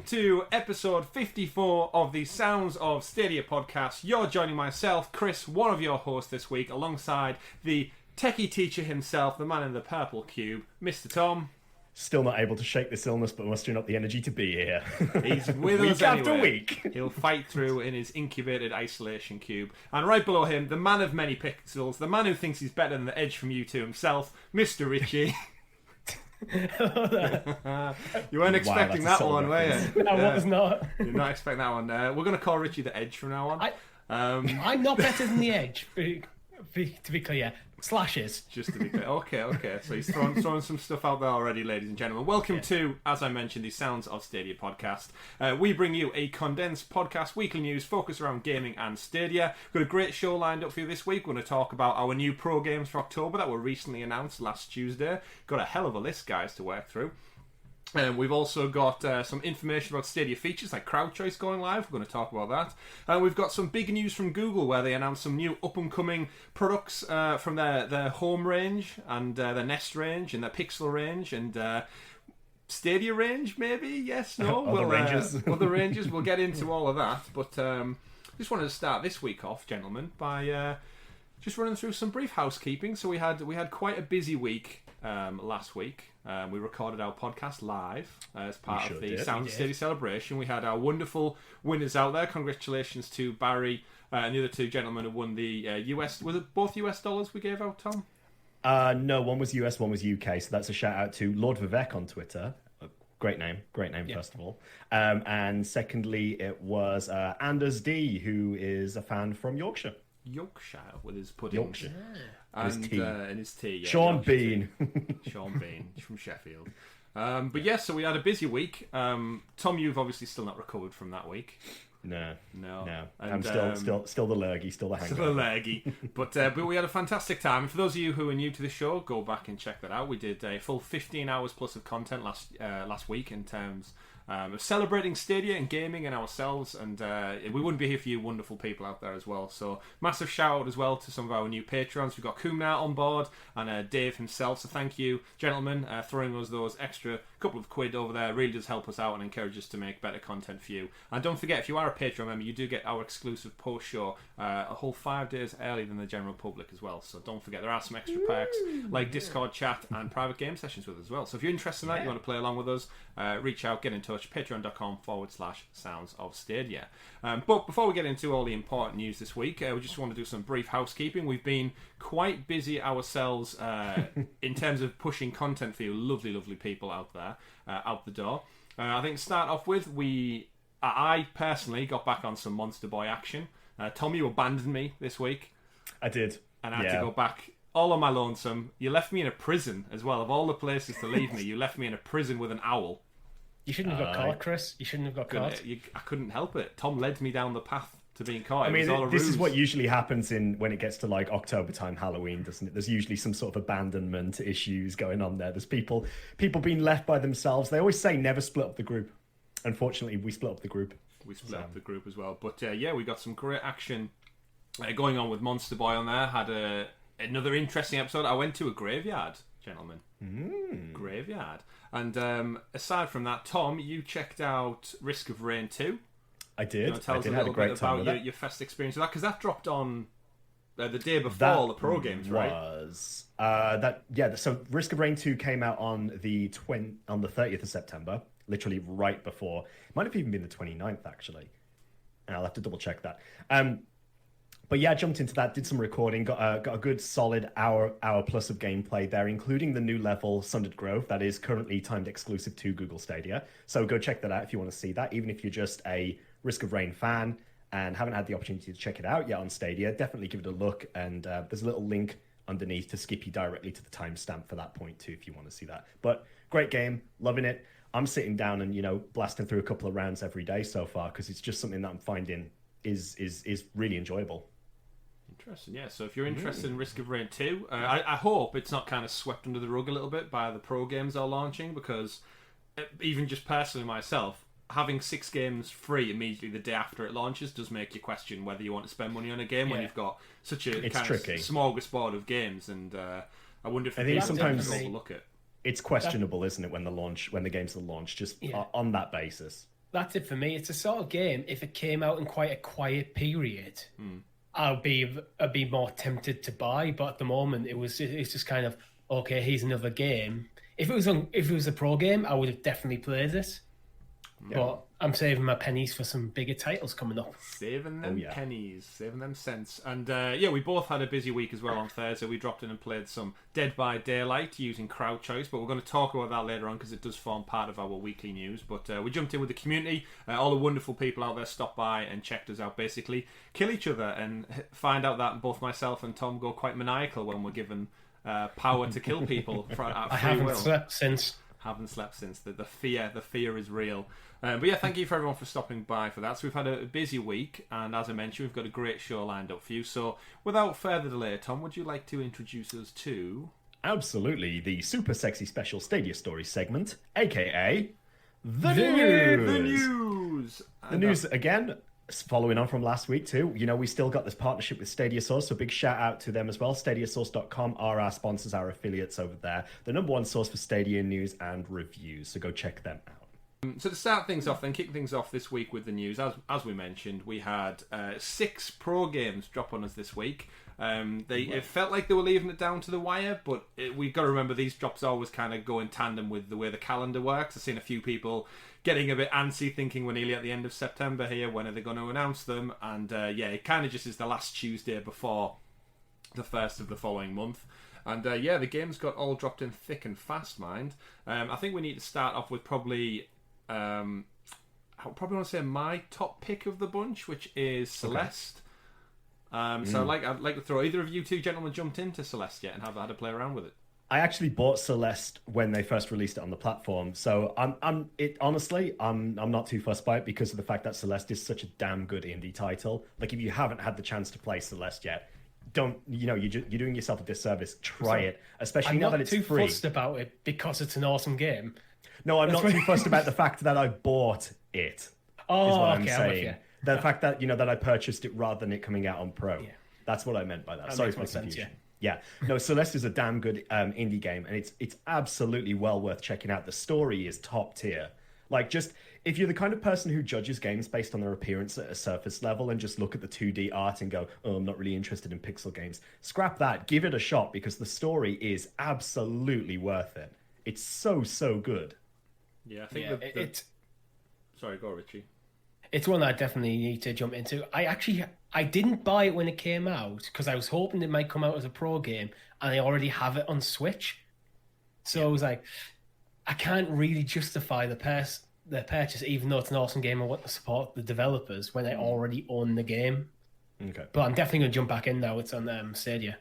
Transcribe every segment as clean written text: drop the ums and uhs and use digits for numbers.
welcome to episode 54 of the Sounds of Stadia podcast. You're joining myself, Chris, one of your hosts this week, alongside the techie teacher himself, the man in the purple cube, Mr. Tom. Still not able to shake this illness, but mustering up the energy to be here. He's with week us after anyway. week. He'll fight through in his incubated isolation cube. And right below him, the man of many pixels, the man who thinks he's better than the Edge from U2 himself, Mr. Richie. You weren't expecting that one, were you? I was not. You're not expecting that one. We're going to call Richie the Edge from now on. I'm not better than the Edge, to be clear. Slashes. Just to be clear. Okay. So he's throwing some stuff out there already, ladies and gentlemen. Welcome to, as I mentioned, the Sounds of Stadia podcast. We bring you a condensed podcast, weekly news focused around gaming and Stadia. We've got a great show lined up for you this week. We're going to talk about our new pro games for October that were recently announced last Tuesday. Got a hell of a list, guys, to work through. We've also got some information about Stadia features like crowd choice going live. We're going to talk about that. We've got some big news from Google where they announced some new up-and-coming products from their home range and their Nest range and their Pixel range and Stadia range, maybe? Yes, no? Other ranges. Other ranges. We'll get into all of that. But just wanted to start this week off, gentlemen, by just running through some brief housekeeping. So we had quite a busy week last week. We recorded our podcast live as part of the Sound of Stadia celebration. We had our wonderful winners out there. Congratulations to Barry and the other two gentlemen who won the US. Was it both US dollars we gave out, Tom? No, one was US, one was UK. So that's a shout out to Lord Vivek on Twitter. Great name, first of all. And secondly, it was Anders D, who is a fan from Yorkshire With his pudding. Yorkshire. And his tea. Yeah, Sean Bean. Sean Bean from Sheffield. But yes, so we had a busy week. Tom, you've obviously still not recovered from that week. No. And, I'm still the lurgy, still the hangover. Still the lurgy. But we had a fantastic time. And for those of you who are new to the show, go back and check that out. We did a full 15 hours plus of content last week in terms of celebrating Stadia and gaming and ourselves, and we wouldn't be here for you wonderful people out there as well. So massive shout out as well to some of our new patrons. We've got Kumnar on board and Dave himself, so thank you gentlemen, throwing us those extra couple of quid over there really does help us out and encourage us to make better content for you. And don't forget, if you are a Patreon member, you do get our exclusive post show a whole 5 days earlier than the general public as well. So don't forget, there are some extra perks like Discord chat and private game sessions with us as well. So if you're interested in that, you want to play along with us, reach out, get in touch, patreon.com/Sounds of Stadia. But before we get into all the important news this week, we just want to do some brief housekeeping. We've been quite busy ourselves in terms of pushing content for you lovely people out there, out the door. I think to start off with, I personally got back on some Monster Boy action. Tom, you abandoned me this week. I did. And I had to go back all on my lonesome. You left me in a prison as well. Of all the places to leave me, you left me in a prison with an owl. You shouldn't have got caught, Chris. You shouldn't have got caught. I couldn't help it. Tom led me down the path to being caught. I mean, this is what usually happens when it gets to like October time, Halloween, doesn't it? There's usually some sort of abandonment issues going on there. There's people being left by themselves. They always say never split up the group. Unfortunately, we split up the group. We split up the group as well. But we got some great action going on with Monster Boy on there. Had another interesting episode. I went to a graveyard, gentlemen. Graveyard. And aside from that, Tom, you checked out Risk of Rain 2. I did. You know, tell us a little bit about your fest experience with that, because that dropped on the day before all the pro games, right? So Risk of Rain 2 came out on the 30th of September, literally right before. It might have even been the 29th, actually. And I'll have to double check that. But yeah, jumped into that, did some recording, got a good solid hour plus of gameplay there, including the new level, Sundered Grove, that is currently timed exclusive to Google Stadia. So go check that out if you want to see that, even if you're just a Risk of Rain fan and haven't had the opportunity to check it out yet on Stadia, definitely give it a look. And there's a little link underneath to skip you directly to the timestamp for that point too, if you want to see that. But great game, loving it. I'm sitting down and, blasting through a couple of rounds every day so far, because it's just something that I'm finding is really enjoyable. Interesting, yeah. So if you're interested in Risk of Rain 2, I hope it's not kind of swept under the rug a little bit by the pro games they're launching, because even just personally myself, having 6 games free immediately the day after it launches does make you question whether you want to spend money on a game when you've got such a kind of smorgasbord of games. And I wonder if people sometimes overlook it. It's questionable, isn't it, when the games are launched, just on that basis. that's it for me. It's a sort of game. If it came out in quite a quiet period, I'd be more tempted to buy. But at the moment, it's just kind of okay. Here's another game. If it was a pro game, I would have definitely played it. Yeah. But I'm saving my pennies for some bigger titles coming up. Saving them pennies, saving them cents. And we both had a busy week as well on Thursday. We dropped in and played some Dead by Daylight using crowd choice, but we're going to talk about that later on because it does form part of our weekly news. But we jumped in with the community. All the wonderful people out there stopped by and checked us out, basically. Kill each other and find out that both myself and Tom go quite maniacal when we're given power to kill people at free will. I haven't slept since. The fear is real. But yeah, thank you for everyone for stopping by for that. So we've had a busy week, and as I mentioned, we've got a great show lined up for you. So without further delay, Tom, would you like to introduce us to... Absolutely, the super sexy special Stadia Stories segment, aka the news. The news again. Following on from last week too, we still got this partnership with Stadia Source, so big shout out to them as well. StadiaSource.com are our sponsors, our affiliates over there. The number one source for Stadia news and reviews, so go check them out. So to start things off, then kick things off this week with the news, as we mentioned, we had 6 pro games drop on us this week. It felt like they were leaving it down to the wire, but we've got to remember these drops always kind of go in tandem with the way the calendar works. I've seen a few people getting a bit antsy, thinking we're nearly at the end of September here. When are they going to announce them? And it kind of just is the last Tuesday before the first of the following month. And the games got all dropped in thick and fast, mind. I think we need to start off with probably... I probably want to say my top pick of the bunch, which is Celeste. So I'd like to throw either of you two gentlemen jumped into Celeste yet and have had a play around with it. I actually bought Celeste when they first released it on the platform, so I'm not too fussed by it because of the fact that Celeste is such a damn good indie title. Like, if you haven't had the chance to play Celeste yet, you're doing yourself a disservice. Try it, especially now that it's free. I'm not too fussed about it because it's an awesome game. No, I'm not too fussed about the fact that I bought it. Oh, is what okay, I'm saying. The fact that that I purchased it rather than it coming out on Pro. Yeah. That's what I meant by that. That Sorry for the confusion. Yeah. No, Celeste is a damn good indie game, and it's absolutely well worth checking out. The story is top tier. Like, just if you're the kind of person who judges games based on their appearance at a surface level and just look at the 2D art and go, oh, I'm not really interested in pixel games, scrap that. Give it a shot because the story is absolutely worth it. It's so good. Yeah, I think Sorry, go Richie. It's one I definitely need to jump into. I didn't buy it when it came out because I was hoping it might come out as a pro game, and I already have it on Switch. So I was like, I can't really justify the purchase, even though it's an awesome game. I want to support the developers when I already own the game. Okay, but I'm definitely going to jump back in now. It's on Stadia.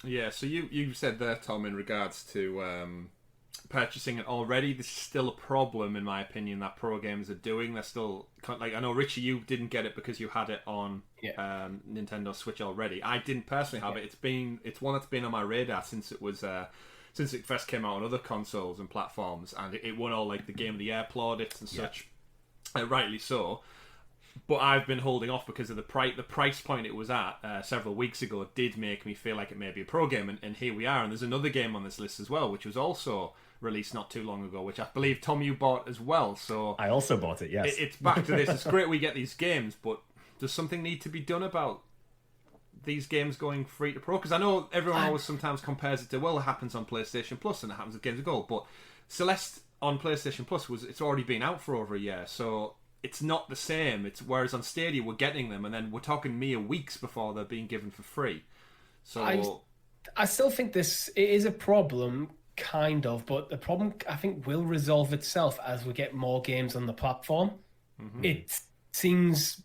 Yeah, so you said there, Tom, in regards to purchasing it already, this is still a problem in my opinion that pro games are doing. They're still, like, I know Richie, you didn't get it because you had it on Nintendo Switch already. I didn't personally have it. It's one that's been on my radar since it was since it first came out on other consoles and platforms, and it won all like the Game of the Year plaudits and such, rightly so. But I've been holding off because of the price point it was at several weeks ago did make me feel like it may be a pro game, and here we are. And there's another game on this list as well, which was also released not too long ago, which I believe, Tom, you bought as well. So I also bought it, yes. It's back to this. It's great we get these games, but does something need to be done about these games going free to pro? Because I know everyone always sometimes compares it to, well, it happens on PlayStation Plus and it happens with Games of Gold, but Celeste on PlayStation Plus it's already been out for over a year, so it's not the same. Whereas on Stadia we're getting them, and then we're talking mere weeks before they're being given for free. So I still think it is a problem, kind of, but the problem I think will resolve itself as we get more games on the platform. Mm-hmm. It seems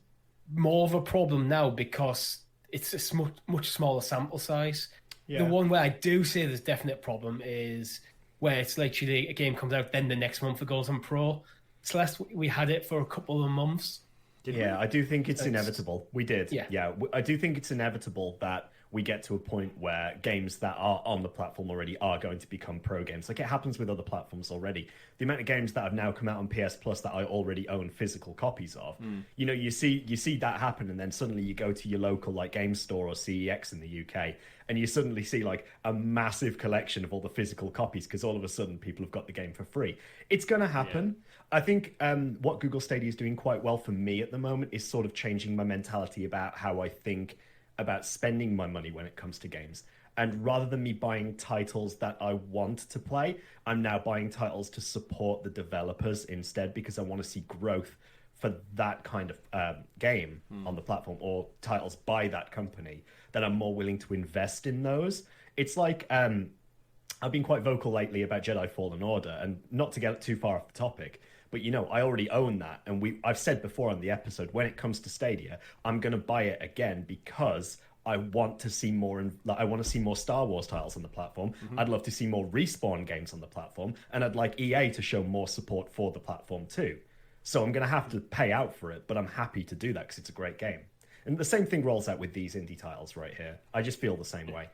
more of a problem now because it's a much smaller sample size. Yeah. The one where I do say there's definite problem is where it's literally a game comes out, then the next month it goes on Pro. Celeste, we had it for a couple of months. I do think it's inevitable. We did. Yeah. I do think it's inevitable that we get to a point where games that are on the platform already are going to become pro games. Like it happens with other platforms already. The amount of games that have now come out on PS Plus that I already own physical copies of, you know, you see that happen, and then suddenly you go to your local like game store or CEX in the UK, and you suddenly see like a massive collection of all the physical copies because all of a sudden people have got the game for free. It's going to happen. Yeah. I think what Google Stadia is doing quite well for me at the moment is sort of changing my mentality about how I think about spending my money when it comes to games. And rather than me buying titles that I want to play, I'm now buying titles to support the developers instead, because I want to see growth for that kind of game on the platform, or titles by that company that I'm more willing to invest in those. It's like I've been quite vocal lately about Jedi Fallen Order, and not to get too far off the topic, but you know, I already own that, and I've said before on the episode, when it comes to Stadia, I'm going to buy it again because I want to see more, and I want to see more Star Wars titles on the platform. I'd love to see more Respawn games on the platform, and I'd like EA to show more support for the platform too. So I'm going to have to pay out for it, but I'm happy to do that because it's a great game. And the same thing rolls out with these indie titles right here. I just feel the same way.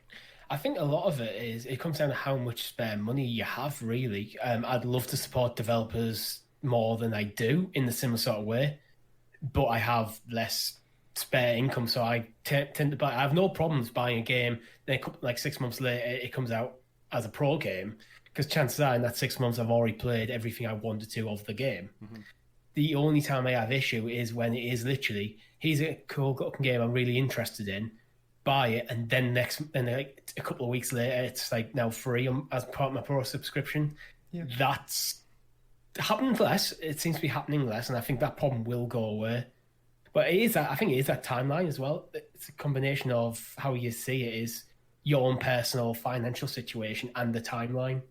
I think a lot of it comes down to how much spare money you have, really. I'd love to support developers more than I do in the similar sort of way, but I have less spare income, so I tend to buy. I have no problems buying a game, then like 6 months later it comes out as a pro game, because chances are in that 6 months I've already played everything I wanted to of the game. The only time I have issue is when it is literally, here's a cool looking game I'm really interested in, buy it, and then like a couple of weeks later it's like now free as part of my pro subscription. That's happening less. It seems to be happening less, and I think that problem will go away. But I think it is that timeline as well. It's a combination of how you see it is your own personal financial situation and the timeline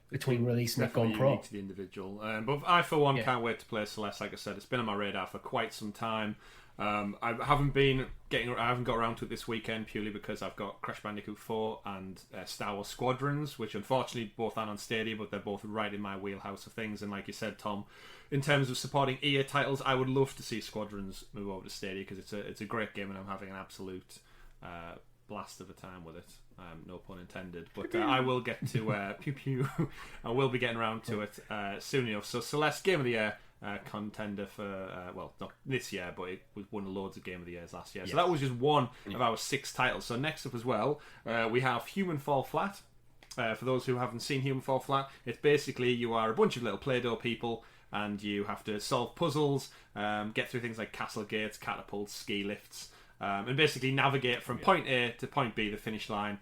between release and going pro. To the individual. But I, for one, can't wait to play Celeste. Like I said, it's been on my radar for quite some time. I haven't got around to it this weekend purely because I've got Crash Bandicoot 4 and Star Wars Squadrons, which unfortunately both aren't on Stadia, but they're both right in my wheelhouse of things. And like you said, Tom, in terms of supporting EA titles, I would love to see Squadrons move over to Stadia because it's a great game and I'm having an absolute blast of a time with it. No pun intended. But I will get to pew pew. I will be getting around to it soon enough. So Celeste, Game of the Year contender for well, not this year, but it was won loads of Game of the Years last year. So that was just one of our 6 titles. So next up as well, we have Human Fall Flat. For those who haven't seen Human Fall Flat, it's basically you are a bunch of little Play-Doh people and you have to solve puzzles, get through things like castle gates, catapults, ski lifts, and basically navigate from point A to point B, the finish line,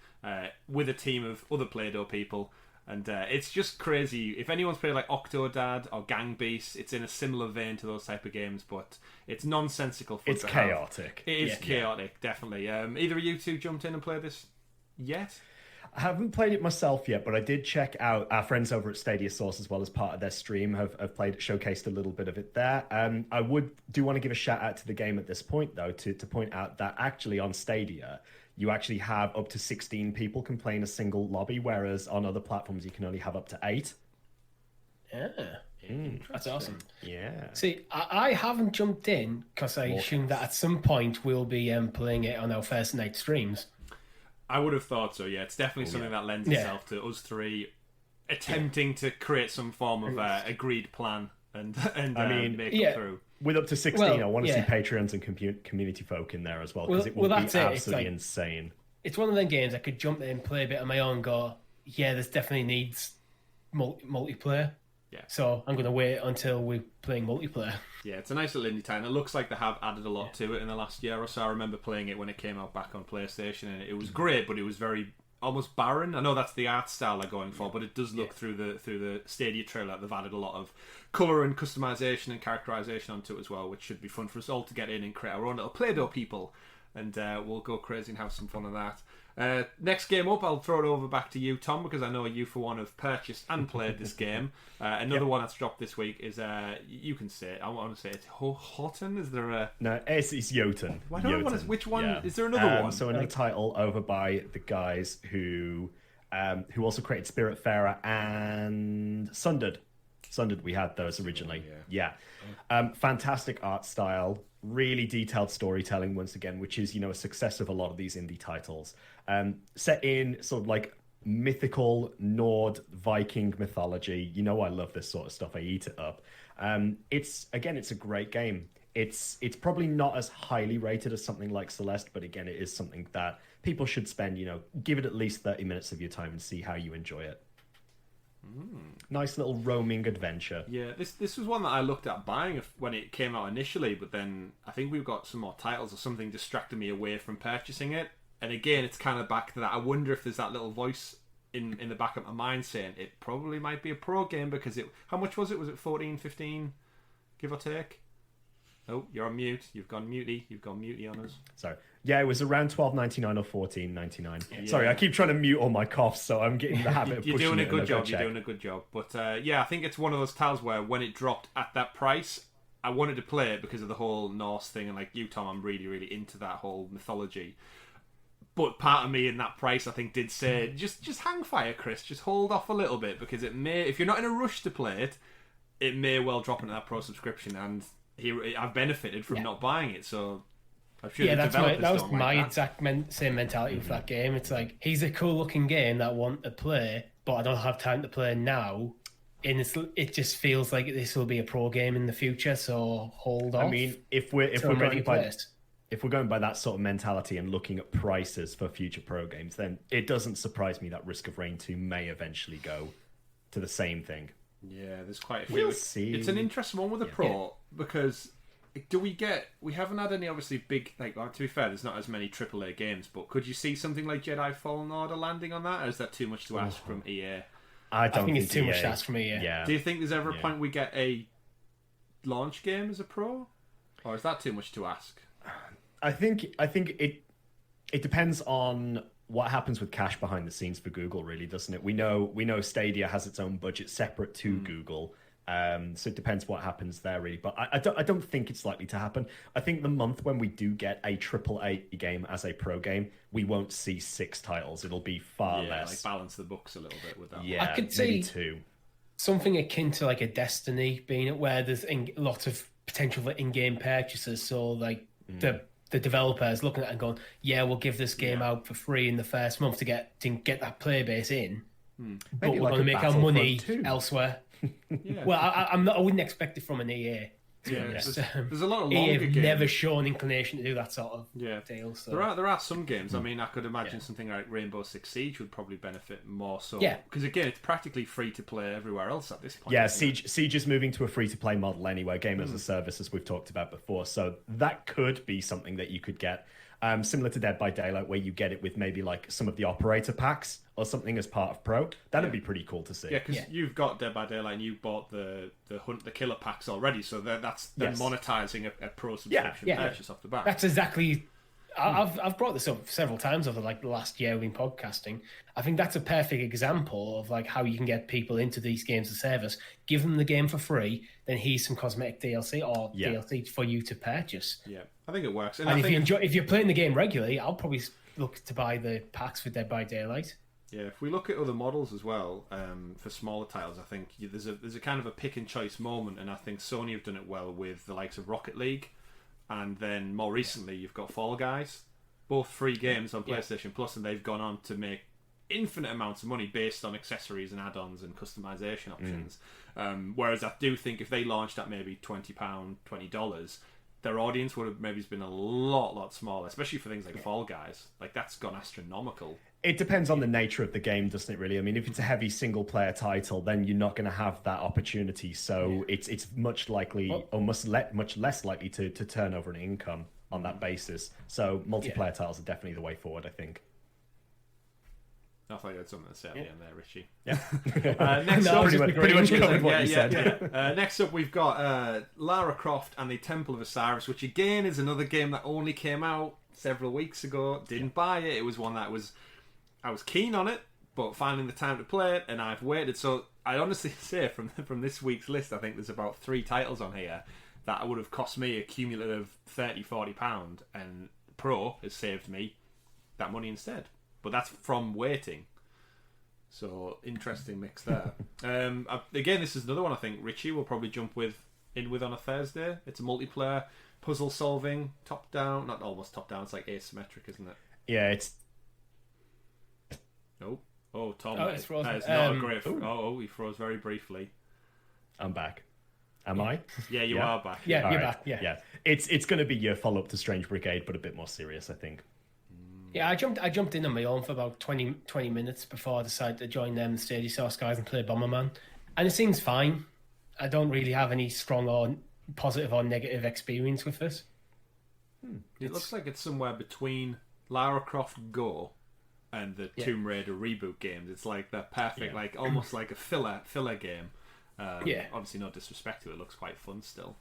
with a team of other Play-Doh people. And it's just crazy. If anyone's played like Octodad or Gang Beasts, it's in a similar vein to those type of games, but it's nonsensical fun. It's chaotic. It is chaotic, definitely. Either of you two jumped in and played this yet? I haven't played it myself yet, but I did check out our friends over at Stadia Source as well as part of their stream have played, showcased a little bit of it there. I do want to give a shout out to the game at this point, though, to point out that actually on Stadia, you actually have up to 16 people can play in a single lobby, whereas on other platforms you can only have up to 8. Yeah. That's awesome. Yeah. See, I haven't jumped in because I assume that at some point we'll be playing it on our first night streams. I would have thought so, yeah. It's definitely something that lends itself to us three attempting to create some form of agreed plan and make it through. With up to 16, I want to see Patreons and community folk in there as well, because it will be absolutely insane. It's one of them games I could jump in, play a bit on my own, and go, this definitely needs multiplayer. Yeah. So I'm going to wait until we're playing multiplayer. Yeah, it's a nice little indie title. It looks like they have added a lot to it in the last year or so. I remember playing it when it came out back on PlayStation, and it was great, but it was very almost barren. I know that's the art style they're going for, but it does look through the Stadia trailer they've added a lot of colour and customization and characterization onto it as well, which should be fun for us all to get in and create our own little Play-Doh people, and we'll go crazy and have some fun of that. Next game up, I'll throw it over back to you, Tom, because I know you, for one, have purchased and played this game. Another one that's dropped this week is, you can say it, I want to say it's Horton? Is there a... No, it's Jotun. Why don't I want to... Which one? Yeah. Is there another one? So another title over by the guys who also created Spiritfarer and Sundered. We had those originally. Yeah. Fantastic art style. really detailed storytelling once again, which is, a success of a lot of these indie titles. Set in sort of like mythical Nord Viking mythology. I love this sort of stuff. I eat it up. It's a great game. It's probably not as highly rated as something like Celeste, but again, it is something that people should spend, give it at least 30 minutes of your time and see how you enjoy it. Nice little roaming adventure. Yeah, this was one that I looked at buying when it came out initially, but then I think we've got some more titles or something distracted me away from purchasing it. And again, it's kind of back to that. I wonder if there's that little voice in the back of my mind saying it probably might be a pro game because how much was it? Was it 14, 15, give or take? Oh, you're on mute. You've gone mutey on us. Sorry. Yeah, it was around $12.99 or $14.99. Yeah. Sorry, I keep trying to mute all my coughs, so I'm getting the habit of You're pushing doing a it good job. check. You're doing a good job. But I think it's one of those titles where when it dropped at that price, I wanted to play it because of the whole Norse thing, and like you, Tom, I'm really, really into that whole mythology. But part of me in that price, I think, did say, just hang fire, Chris. Just hold off a little bit because it may, if you're not in a rush to play it, it may well drop into that pro subscription. And here I've benefited from not buying it, so I'm sure that was my exact same mentality with that game. It's like, he's a cool looking game that I want to play, but I don't have time to play now. And it just feels like this will be a pro game in the future, so hold off. I mean, if we're going by that sort of mentality and looking at prices for future pro games, then it doesn't surprise me that Risk of Rain 2 may eventually go to the same thing. Yeah, there's quite a few. We'll see. It's an interesting one with the pro because we haven't had any obviously big, to be fair, there's not as many AAA games, but could you see something like Jedi Fallen Order landing on that, or is that too much to ask from EA? I think it's too much to ask from EA. Yeah. Do you think there's ever a point we get a launch game as a pro, or is that too much to ask? I think it depends on what happens with cash behind the scenes for Google, really, doesn't it? We know Stadia has its own budget separate to Google, so it depends what happens there, really. But I don't think it's likely to happen. I think the month when we do get a AAA game as a pro game, we won't see 6 titles. It'll be far less. Like balance the books a little bit with that. Yeah, I could maybe see 2. Something akin to like a Destiny being it, where there's a lot of potential for in-game purchases. So like the developers looking at it and going, yeah, we'll give this game out for free in the first month to get that player base in, but we're going to make our money elsewhere. Well, I wouldn't expect it from an EA. There's a lot of EA longer have games. never shown inclination to do that sort of deal. So. There are some games. I mean, I could imagine something like Rainbow Six Siege would probably benefit more so. Yeah. Because again, it's practically free to play everywhere else at this point. Yeah, Siege is moving to a free-to-play model anyway, game as a service, as we've talked about before. So that could be something that you could get, similar to Dead by Daylight, where you get it with maybe like some of the operator packs or something as part of Pro. That'd be pretty cool to see. Yeah, because you've got Dead by Daylight and you bought the killer packs already, so that's monetizing a Pro subscription purchase off the bat. That's exactly. I've brought this up several times over like the last year we've been podcasting. I think that's a perfect example of like how you can get people into these games as service. Give them the game for free, then here's some cosmetic DLC or DLC for you to purchase. Yeah, I think it works. And if you're playing the game regularly, I'll probably look to buy the packs for Dead by Daylight. Yeah, if we look at other models as well, for smaller titles, I think there's a kind of a pick and choice moment, and I think Sony have done it well with the likes of Rocket League. And then more recently, you've got Fall Guys, both free games on PlayStation Plus, and they've gone on to make infinite amounts of money based on accessories and add-ons and customization options. Whereas I do think if they launched at maybe £20, $20, their audience would have maybe been a lot smaller, especially for things like Fall Guys. Like, that's gone astronomical. It depends on the nature of the game, doesn't it, really? I mean, if it's a heavy single-player title, then you're not going to have that opportunity. So it's much likely, or much less likely to turn over an income on that basis. So multiplayer titles are definitely the way forward, I think. I thought you had something to say at the end there, Richie. Yeah. Next up, pretty much covered what you said. Next up, we've got Lara Croft and the Temple of Osiris, which again is another game that only came out several weeks ago. Didn't buy it. It was one that I was keen on it, but finding the time to play it, and I've waited. So I honestly say from this week's list, I think there's about 3 titles on here that would have cost me a cumulative £30-40, and Pro has saved me that money instead. But that's from waiting. So interesting mix there. Again, this is another one I think Richie will probably jump in with on a Thursday. It's a multiplayer puzzle solving, top down, not almost top down. It's like asymmetric, isn't it? Yeah, it's. Oh, Tom, it's frozen. that is not a great. He froze very briefly. I'm back. Am I? Yeah, you are back. Yeah, you're back. Yeah. It's going to be your follow up to Strange Brigade, but a bit more serious, I think. Yeah, I jumped in on my own for about 20 minutes before I decided to join them, the Stadia Source guys, and play Bomberman. And it seems fine. I don't really have any strong or positive or negative experience with this. It looks like it's somewhere between Lara Croft Go and the Tomb Raider reboot games. It's like the perfect, like almost like a filler game. Obviously, no disrespect to it. It looks quite fun still.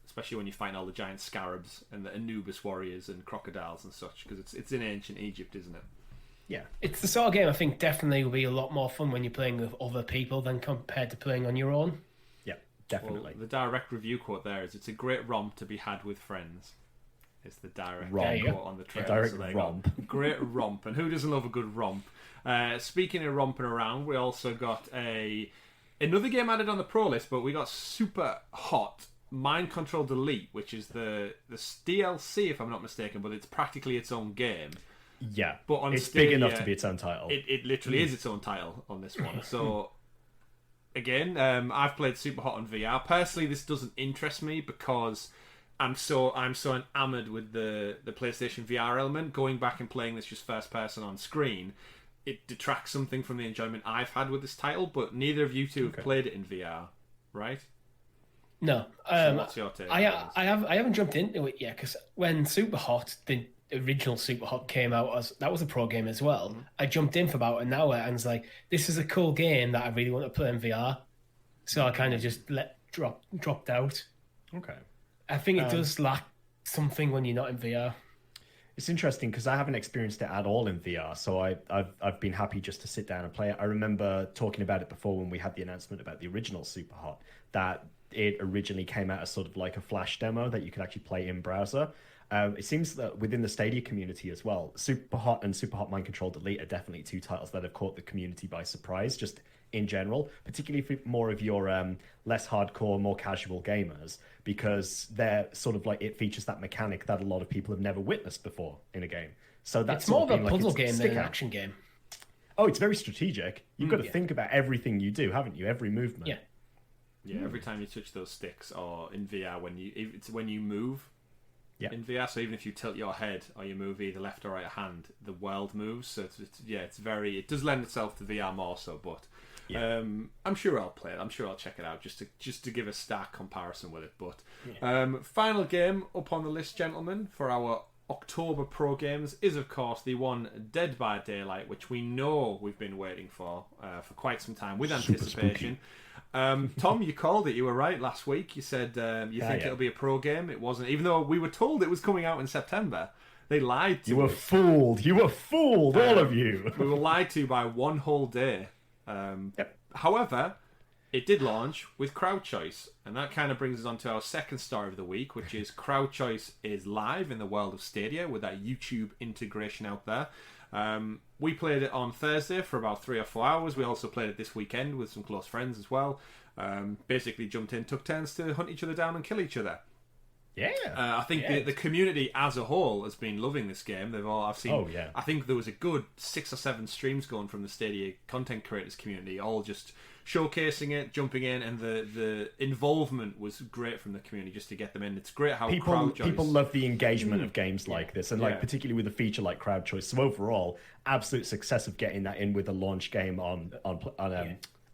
Especially when you find all the giant scarabs and the Anubis warriors and crocodiles and such, because it's in ancient Egypt, isn't it? Yeah. It's the sort of game I think definitely will be a lot more fun when you're playing with other people than compared to playing on your own. Yeah, definitely. Well, the direct review quote there is, "It's a great romp to be had with friends." It's the direct romp quote on the trailer. Direct romp. Great romp. And who doesn't love a good romp? Speaking of romping around, we also got another game added on the pro list, but we got Super Hot Mind Control Delete, which is the DLC, if I'm not mistaken, but it's practically its own game. Yeah, but on it's Stadia, big enough to be its own title. It literally is its own title on this one. So, again, I've played Super Hot on VR. Personally, this doesn't interest me because I'm so enamored with the PlayStation VR element. Going back and playing this just first person on screen, it detracts something from the enjoyment I've had with this title. But neither of you two have played it in VR, right? No. So what's your take? I haven't jumped into it yet because when Super Hot, the original Super Hot, came out, that was a pro game as well. I jumped in for about an hour and was like, this is a cool game that I really want to play in VR. So I kind of just dropped out. Okay. I think it does lack something when you're not in VR. It's interesting because I haven't experienced it at all in VR, so I've been happy just to sit down and play it. I remember talking about it before when we had the announcement about the original Super Hot, that it originally came out as sort of like a flash demo that you could actually play in browser. It seems that within the Stadia community as well, Super Hot and Super Hot Mind Control Delete are definitely two titles that have caught the community by surprise, just in general, particularly for more of your less hardcore, more casual gamers, because they're sort of like, it features that mechanic that a lot of people have never witnessed before in a game. So that's it's more of a puzzle game than an action game. Oh, it's very strategic. You've got to think about everything you do, haven't you? Every movement. Yeah, every time you touch those sticks, or in VR, when you move in VR, so even if you tilt your head or you move either left or right hand, the world moves. So it does lend itself to VR more so, but I'm sure I'll play it. I'm sure I'll check it out just to give a stark comparison with it. But final game up on the list, gentlemen, for our October Pro Games is, of course, the one Dead by Daylight, which we know we've been waiting for quite some time with anticipation. Tom, you called it. You were right last week. You said you think it'll be a pro game. It wasn't, even though we were told it was coming out in September. They lied to us. You were fooled. You were fooled, all of you. We were lied to by one whole day. However, it did launch with crowd choice, and that kind of brings us on to our second story of the week, which is crowd choice is live in the world of Stadia with that YouTube integration out there. We played it on Thursday for about 3 or 4 hours. We also played it this weekend with some close friends as well. Basically jumped in, took turns to hunt each other down and kill each other. Yeah. I think the community as a whole has been loving this game. I've seen. I think there was a good 6 or 7 streams going from the Stadia content creators community, all just showcasing it, jumping in, and the involvement was great from the community just to get them in. It's great how people love the engagement of games like this, and like particularly with a feature like crowd choice. So overall, absolute success of getting that in with a launch game on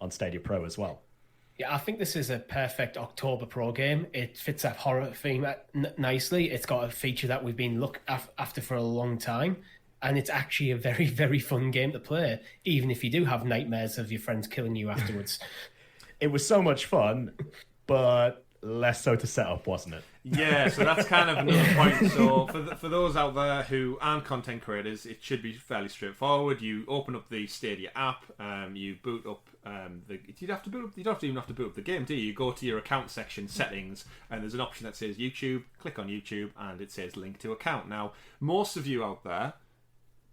Stadia Pro as well. Yeah, I think this is a perfect October Pro game. It fits that horror theme nicely. It's got a feature that we've been after for a long time. And it's actually a very, very fun game to play, even if you do have nightmares of your friends killing you afterwards. It was so much fun, but less so to set up, wasn't it? Yeah, so that's kind of another point. So for those out there who aren't content creators, it should be fairly straightforward. You open up the Stadia app, you boot up you don't even have to boot up the game, do you? You go to your account section, settings, and there's an option that says YouTube. Click on YouTube, and it says link to account. Now, most of you out there,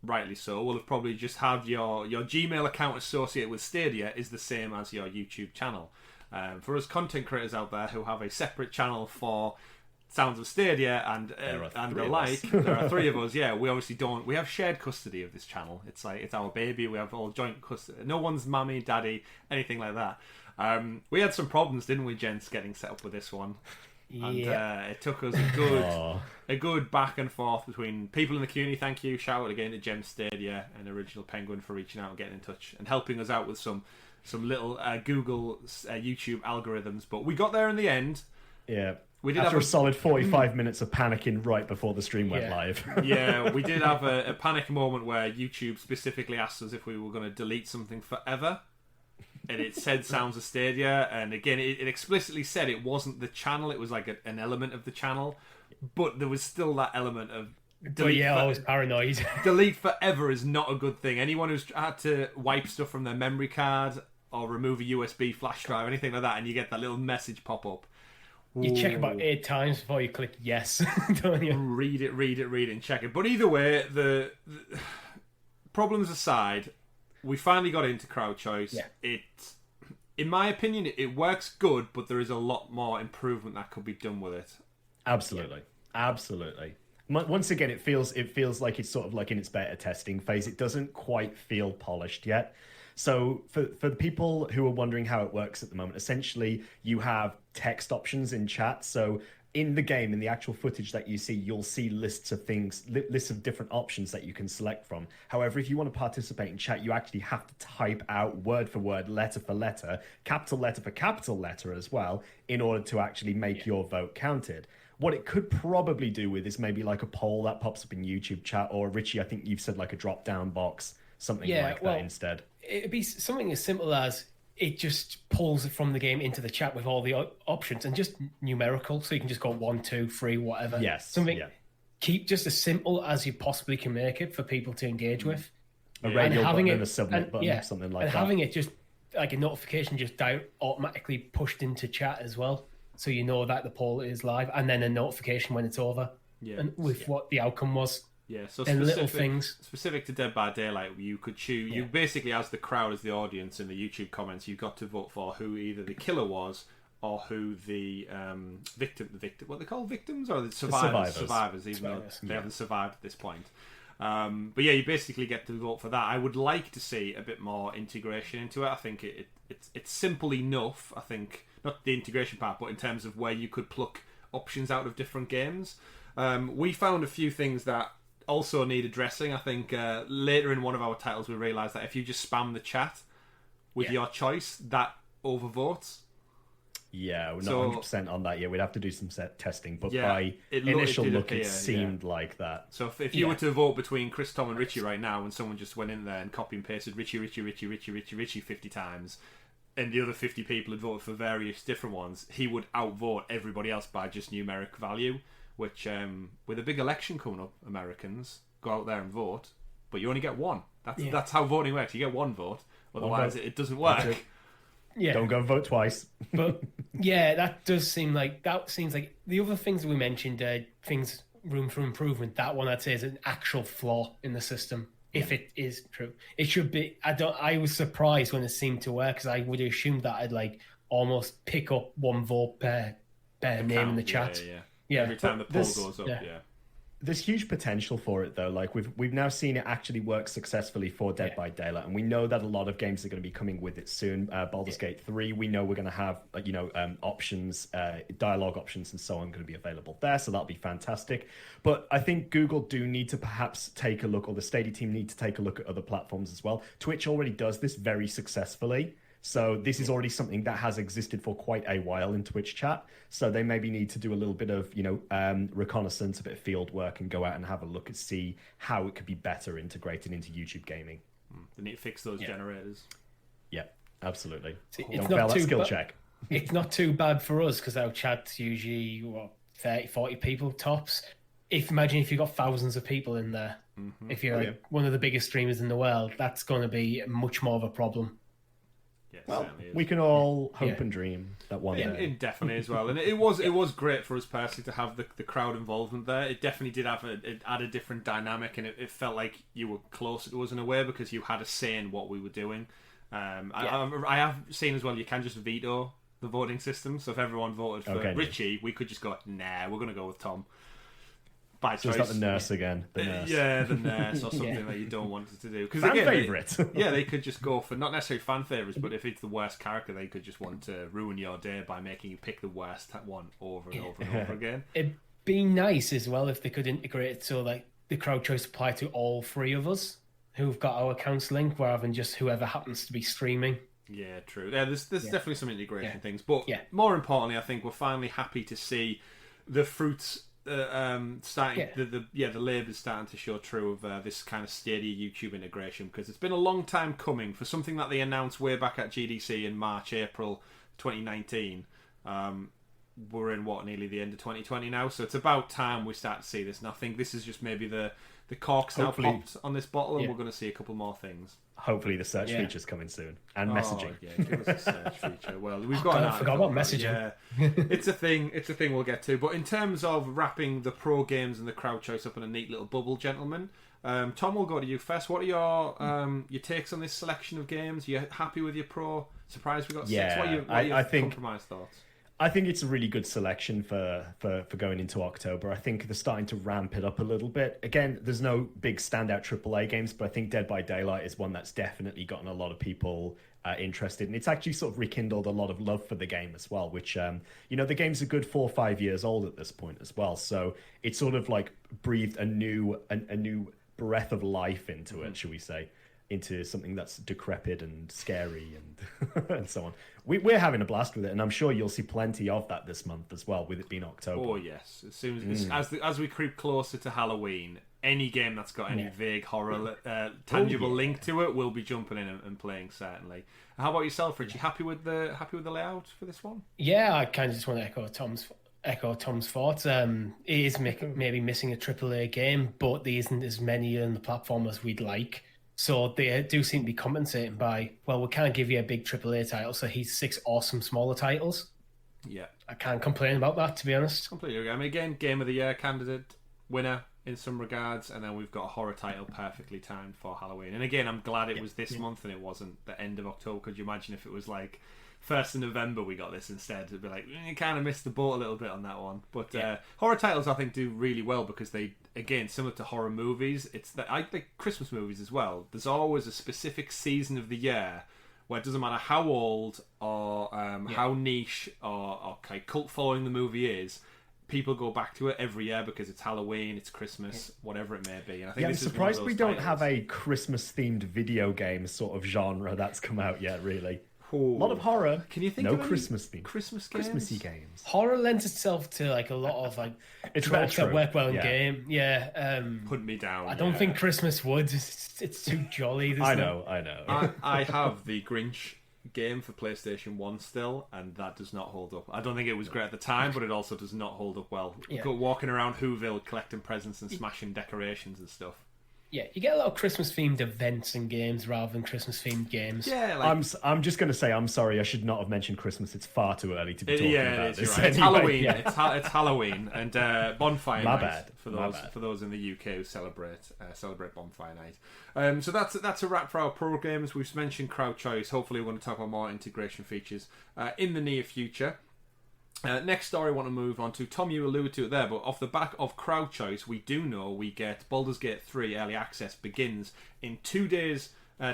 rightly so, will have probably just had your Gmail account associated with Stadia is the same as your YouTube channel. For us content creators out there who have a separate channel for Sounds of Stadia and the like. There are three of us. Yeah, we obviously don't. We have shared custody of this channel. It's like it's our baby. We have all joint custody. No one's mummy, daddy, anything like that. We had some problems, didn't we, gents, getting set up with this one? And it took us a good back and forth between people in the community. Thank you. Shout out again to Gem Stadia and Original Penguin for reaching out and getting in touch and helping us out with some little Google YouTube algorithms. But we got there in the end. Yeah. We did after a solid 45 minutes of panicking right before the stream went live. Yeah, we did have a panic moment where YouTube specifically asked us if we were going to delete something forever. And it said Sounds of Stadia, and again, it explicitly said it wasn't the channel; it was like an element of the channel. But there was still that element of. I was paranoid. Delete forever is not a good thing. Anyone who's had to wipe stuff from their memory card or remove a USB flash drive, anything like that, and you get that little message pop up. You check about 8 times before you click yes, don't you? Read it, and check it. But either way, the problems aside. We finally got into crowd choice. Yeah. In my opinion, it works good, but there is a lot more improvement that could be done with it. Absolutely. Once again, it feels like it's sort of like in its beta testing phase. It doesn't quite feel polished yet. So for the people who are wondering how it works at the moment, essentially you have text options in chat. So in the game, in the actual footage that you see, you'll see lists of different options that you can select from. However, if you want to participate in chat, you actually have to type out word for word, letter for letter, capital letter for capital letter as well, in order to actually make your vote counted. What it could probably do with is maybe like a poll that pops up in YouTube chat, or Richie, I think you've said like a drop-down box, something like that instead. It'd be something as simple as it just pulls it from the game into the chat with all the options and just numerical, so you can just go 1, 2, 3, whatever. Yes. Keep just as simple as you possibly can make it for people to engage with. A radio button and a submit button, something like that. And having it just like a notification just automatically pushed into chat as well, so you know that the poll is live, and then a notification when it's over. Yeah. And with what the outcome was. Yeah, so little things specific to Dead by Daylight, you could choose. You basically, as the crowd, as the audience in the YouTube comments, you got to vote for who either the killer was or who the victim. What they call victims or the survivors, even though they haven't survived at this point. But yeah, you basically get to vote for that. I would like to see a bit more integration into it. I think it's simple enough. I think not the integration part, but in terms of where you could pluck options out of different games. We found a few things that also need addressing. I think later in one of our titles we realised that if you just spam the chat with your choice, that overvotes. Yeah, we're not 100% on that yet. We'd have to do some testing, but by initial look, it seemed like that. So if you were to vote between Chris, Tom, and Richie right now, and someone just went in there and copy and pasted Richie 50 times, and the other 50 people had voted for various different ones, he would outvote everybody else by just numeric value. Which, with a big election coming up, Americans go out there and vote, but you only get one. That's how voting works. You get one vote, otherwise it doesn't work. Yeah, don't go and vote twice. But yeah, that seems like the other things that we mentioned, things room for improvement. That one I'd say is an actual flaw in the system. If it is true, it should be. I was surprised when it seemed to work, because I would assume that I'd like almost pick up one vote per name in the chat. Yeah, every time the poll goes up, There's huge potential for it, though. Like we've now seen it actually work successfully for Dead by Daylight, and we know that a lot of games are going to be coming with it soon. Baldur's Gate 3, we know we're going to have options, dialogue options, and so on going to be available there, so that'll be fantastic. But I think Google do need to perhaps take a look, or the Stadia team need to take a look at other platforms as well. Twitch already does this very successfully. So this is already something that has existed for quite a while in Twitch chat. So they maybe need to do a little bit of, reconnaissance, a bit of field work, and go out and have a look and see how it could be better integrated into YouTube gaming. They need to fix those generators. Yeah, absolutely. Don't fail that skill check. It's not too bad for us, because our chat's usually 30, 40 people tops. Imagine if you've got thousands of people in there. Mm-hmm. If you're one of the biggest streamers in the world, that's going to be much more of a problem. Well, we can all hope and dream that one day. It definitely as well, and it was great for us personally to have the crowd involvement there. It definitely did add a different dynamic, and it felt like you were closer to us in a way, because you had a say in what we were doing. I have seen as well, you can just veto the voting system. So if everyone voted for Richie, we could just go, nah, we're going to go with Tom. By choice. So it's not the nurse again. The nurse. Yeah, the nurse or something that you don't want it to do. Fan favourite. They could just go for, not necessarily fan favourites, but if it's the worst character, they could just want to ruin your day by making you pick the worst one over and over and over again. It'd be nice as well if they could integrate it so like the crowd choice apply to all three of us who've got our accounts linked rather than just whoever happens to be streaming. Yeah, true. Yeah, there's definitely some integration things. But more importantly, I think we're finally happy to see the fruits starting the labour's starting to show true of this kind of Stadia YouTube integration, because it's been a long time coming for something that they announced way back at GDC in April 2019. We're in nearly the end of 2020 now, so it's about time we start to see this. And I think this is just maybe the cork's now popped on this bottle, and we're going to see a couple more things. Hopefully the search feature's coming soon, and messaging. Yeah, give us a search feature. Well, we've got. I forgot about messaging. Yeah, it's a thing. It's a thing we'll get to. But in terms of wrapping the pro games and the crowd choice up in a neat little bubble, gentlemen, Tom, we'll go to you first. What are your takes on this selection of games? Are you happy with your pro? Surprised we got 6. What are your compromise thoughts? I think it's a really good selection for going into October. I think they're starting to ramp it up a little bit. Again, there's no big standout AAA games, but I think Dead by Daylight is one that's definitely gotten a lot of people interested. And it's actually sort of rekindled a lot of love for the game as well, which, the game's a good 4 or 5 years old at this point as well. So it's sort of like breathed a new breath of life into it, should we say, into something that's decrepit and scary and and so on. We're having a blast with it, and I'm sure you'll see plenty of that this month as well, with it being October. Oh yes, as soon as we creep closer to Halloween, any game that's got any vague horror tangible link to it, we'll be jumping in and playing, certainly. How about yourself, Richie? Happy with the layout for this one? Yeah, I kind of just want to echo Tom's thoughts. It is maybe missing a AAA game, but there isn't as many on the platform as we'd like. So they do seem to be compensating by, well, we can't give you a big AAA title, so he's 6 awesome smaller titles. Yeah. I can't complain about that, to be honest. Completely agree. I mean, again, Game of the Year candidate, winner in some regards, and then we've got a horror title perfectly timed for Halloween. And again, I'm glad it was this month and it wasn't the end of October. Could you imagine if it was like 1st of November we got this instead? It'd be like, you kind of missed the boat a little bit on that one. But horror titles, I think, do really well because they, again, similar to horror movies, I think Christmas movies as well. There's always a specific season of the year where it doesn't matter how old or how niche or cult following the movie is, people go back to it every year because it's Halloween, it's Christmas, whatever it may be. And I think I'm surprised we don't have a Christmas-themed video game sort of genre that's come out yet, really. A lot of horror. Can you think no of any Christmas theme? Christmassy games. Horror lends itself to like a lot of like tropes that work well in game. Yeah. Put me down. I don't think Christmas would. It's too jolly. I know. I have the Grinch game for PlayStation 1 still, and that does not hold up. I don't think it was great at the time, but it also does not hold up well. Walking around Whoville collecting presents and smashing decorations and stuff. Yeah, you get a lot of Christmas-themed events and games rather than Christmas-themed games. Yeah, I'm just going to say I'm sorry. I should not have mentioned Christmas. It's far too early to be talking about this. Right. It's Halloween. It's Halloween and bonfire My night bad. for those in the UK who celebrate bonfire night. So that's a wrap for our pro games. We've mentioned crowd choice. Hopefully, we're going to talk about more integration features in the near future. Next story I want to move on to. Tom, you alluded to it there, but off the back of crowd choice, we do know we get Baldur's Gate 3 early access begins in 2 days'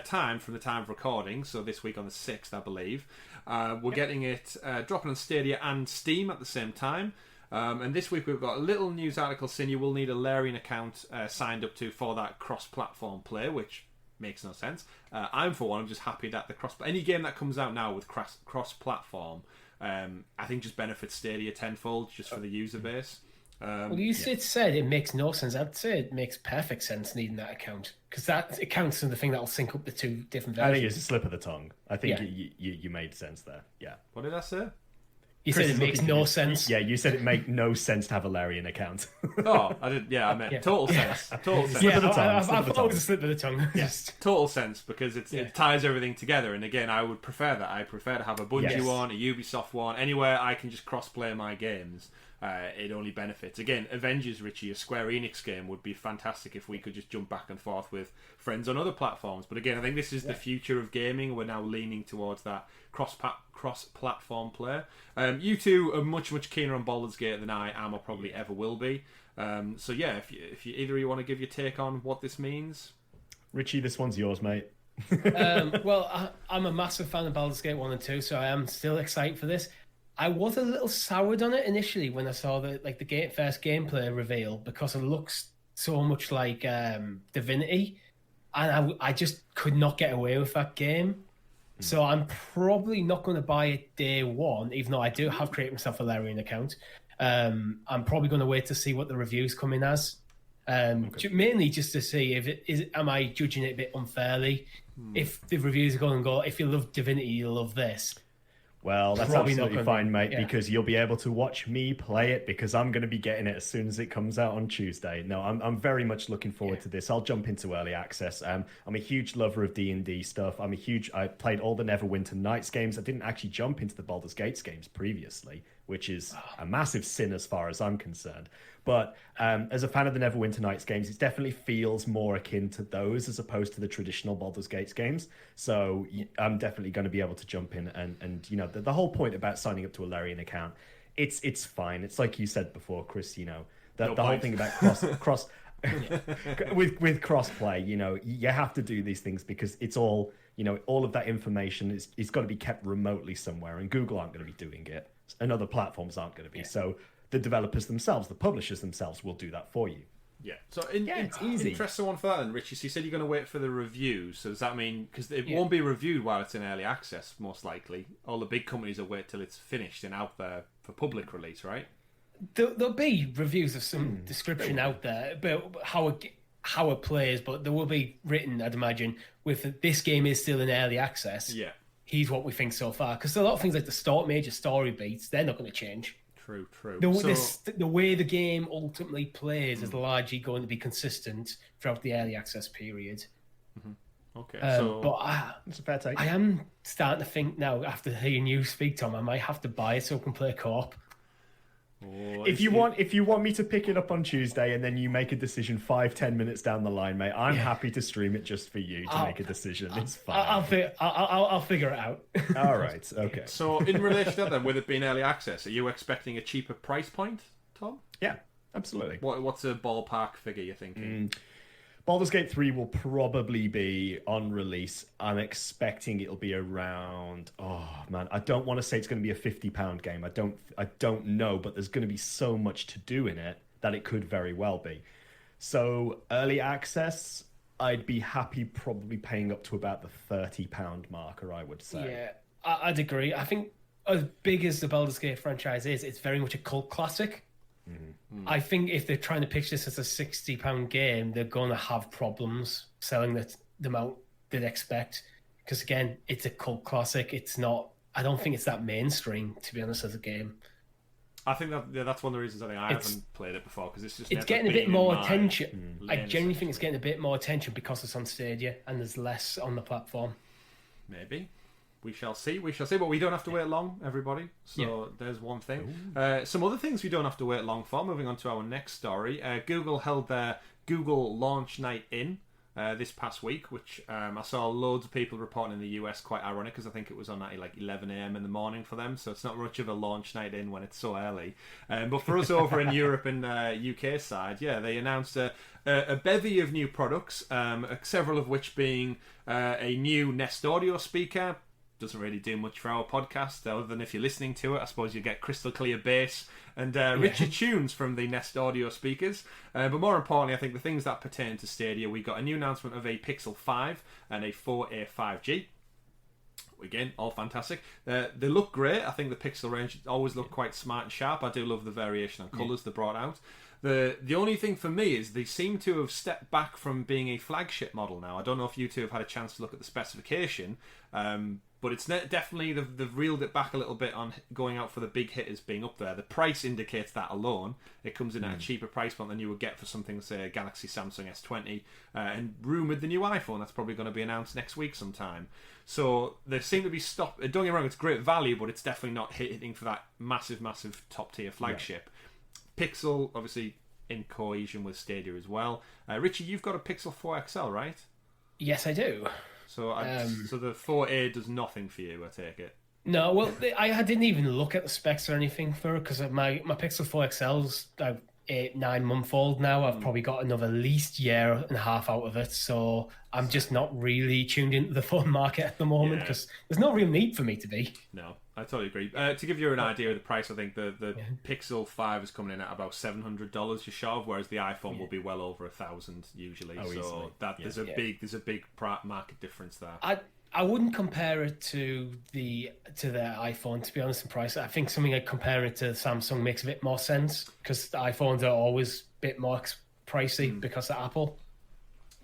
time from the time of recording, so this week on the 6th, I believe. We're getting it dropping on Stadia and Steam at the same time. And this week we've got a little news article saying you will need a Larian account signed up to for that cross-platform play, which makes no sense. I'm just happy that any game that comes out now with cross-platform, I think just benefits Stadia tenfold just for the user base. It said it makes no sense. I'd say it makes perfect sense needing that account because it counts as the thing that'll sync up the 2 different versions. I think it's a slip of the tongue. I think you made sense there. Yeah. What did I say? You said it makes no sense. Yeah, you said it make no sense to have a Larian account. Oh, I did. Yeah, I meant total sense. Total sense. Yeah, I thought it was a slip of the tongue. Yes, total sense because it ties everything together. And again, I would prefer that. I prefer to have a Bungie one, a Ubisoft one, anywhere I can just cross-play my games. it only benefits. Again, Avengers, Richie, a Square Enix game, would be fantastic if we could just jump back and forth with friends on other platforms. But again, I think this is the future of gaming. We're now leaning towards that cross-platform play. You two are much keener on Baldur's Gate than I am or probably ever will be. So yeah, if you either of you want to give your take on what this means. Richie, this one's yours, mate. Well, I'm a massive fan of Baldur's Gate 1 and 2, so I am still excited for this. I was a little soured on it initially when I saw the first gameplay reveal, because it looks so much like Divinity, and I just could not get away with that game. So I'm probably not going to buy it day one, even though I do have created myself a Larian account. I'm probably going to wait to see what the reviews come in as. Mainly just to see am I judging it a bit unfairly? If the reviews are going to go, if you love Divinity, you'll love this. Well, that's absolutely fine, mate, because you'll be able to watch me play it, because I'm going to be getting it as soon as it comes out on Tuesday. No, I'm very much looking forward to this. I'll jump into early access. I'm a huge lover of D&D stuff. I played all the Neverwinter Nights games. I didn't actually jump into the Baldur's Gate games previously, which is a massive sin as far as I'm concerned. But as a fan of the Neverwinter Nights games, it definitely feels more akin to those as opposed to the traditional Baldur's Gate games. So I'm definitely going to be able to jump in and you know, the whole point about signing up to a Larian account, it's fine. It's like you said before, Chris, you know, the whole thing about cross with crossplay, you know, you have to do these things because it's all, you know, all of that information is got to be kept remotely somewhere, and Google aren't going to be doing it, and other platforms aren't going to be. So the developers themselves, the publishers themselves, will do that for you. Yeah. So it's easy. Interesting one for that, then, Richie. So you said you're going to wait for the reviews. So does that mean, because it won't be reviewed while it's in early access, most likely? All the big companies will wait till it's finished and out there for public release, right? There'll be reviews of some description out there about how it plays, but there will be written, I'd imagine, with this game is still in early access. Yeah. Here's what we think so far. Because a lot of things like the major story beats, they're not going to change. True. The way the game ultimately plays is largely going to be consistent throughout the early access period. Okay, but it's a fair take. I am starting to think now, after hearing you speak, Tom, I might have to buy it so I can play co-op. If you want me to pick it up on Tuesday and then you make a decision 5-10 minutes down the line, mate, I'm happy to stream it just for you to make a decision. It's fine. I'll figure it out. All right. Okay. So in relation to that, then, with it being early access, are you expecting a cheaper price point, Tom? Yeah, absolutely. What's a ballpark figure you're thinking? Baldur's Gate 3 will probably be on release. I'm expecting it'll be around, I don't want to say it's going to be a £50 game. I don't know, but there's going to be so much to do in it that it could very well be. So early access, I'd be happy probably paying up to about the £30 marker, I would say. Yeah, I'd agree. I think as big as the Baldur's Gate franchise is, it's very much a cult classic. I think if they're trying to pitch this as a £60 game, they're going to have problems selling the amount they'd expect. Because again, it's a cult classic. It's not. I don't think it's that mainstream, to be honest, as a game. I think that's one of the reasons I haven't played it before, because it's getting a bit more attention. I genuinely think it's getting a bit more attention because it's on Stadia and there's less on the platform. Maybe. We shall see, but we don't have to wait long, everybody. So there's one thing. Some other things we don't have to wait long for. Moving on to our next story. Google held their Google Launch Night In this past week, which I saw loads of people reporting in the US. Quite ironic, because I think it was on at like 11 a.m. in the morning for them. So it's not much of a launch night in when it's so early. But for us over in Europe and UK side, they announced a bevy of new products, several of which being a new Nest Audio speaker. Doesn't really do much for our podcast, other than if you're listening to it, I suppose you get crystal clear bass and richer tunes from the Nest Audio speakers. But more importantly, I think the things that pertain to Stadia, we got a new announcement of a Pixel 5 and a 4A 5G. Again, all fantastic. They look great. I think the Pixel range always look quite smart and sharp. I do love the variation of colours they brought out. The only thing for me is they seem to have stepped back from being a flagship model now. I don't know if you two have had a chance to look at the specification, but it's definitely they've reeled it back a little bit on going out for the big hitters being up there. The price indicates that alone. It comes in at a cheaper price point than you would get for something, say, a Galaxy Samsung S20, and rumoured the new iPhone that's probably going to be announced next week sometime. So they seem to be stopped. Don't get me wrong, it's great value, but it's definitely not hitting for that massive top tier flagship. Pixel, obviously, in cohesion with Stadia as well. Richie, you've got a Pixel 4 XL, right? Yes, I do. So, so the 4A does nothing for you, I take it. No, well, I didn't even look at the specs or anything for it because my Pixel 4 XL's 8-9 month old now. I've probably got another at least year and a half out of it, so I'm just not really tuned into the phone market at the moment because there's no real need for me to be. No, I totally agree. To give you an idea of the price, I think the Pixel 5 is coming in at about $700 just short, whereas the iPhone will be well over $1,000 usually. So easily. There's a big market difference there. I wouldn't compare it to the iPhone, to be honest, in price. I think something like comparing it to Samsung makes a bit more sense because the iPhones are always a bit more pricey because of Apple.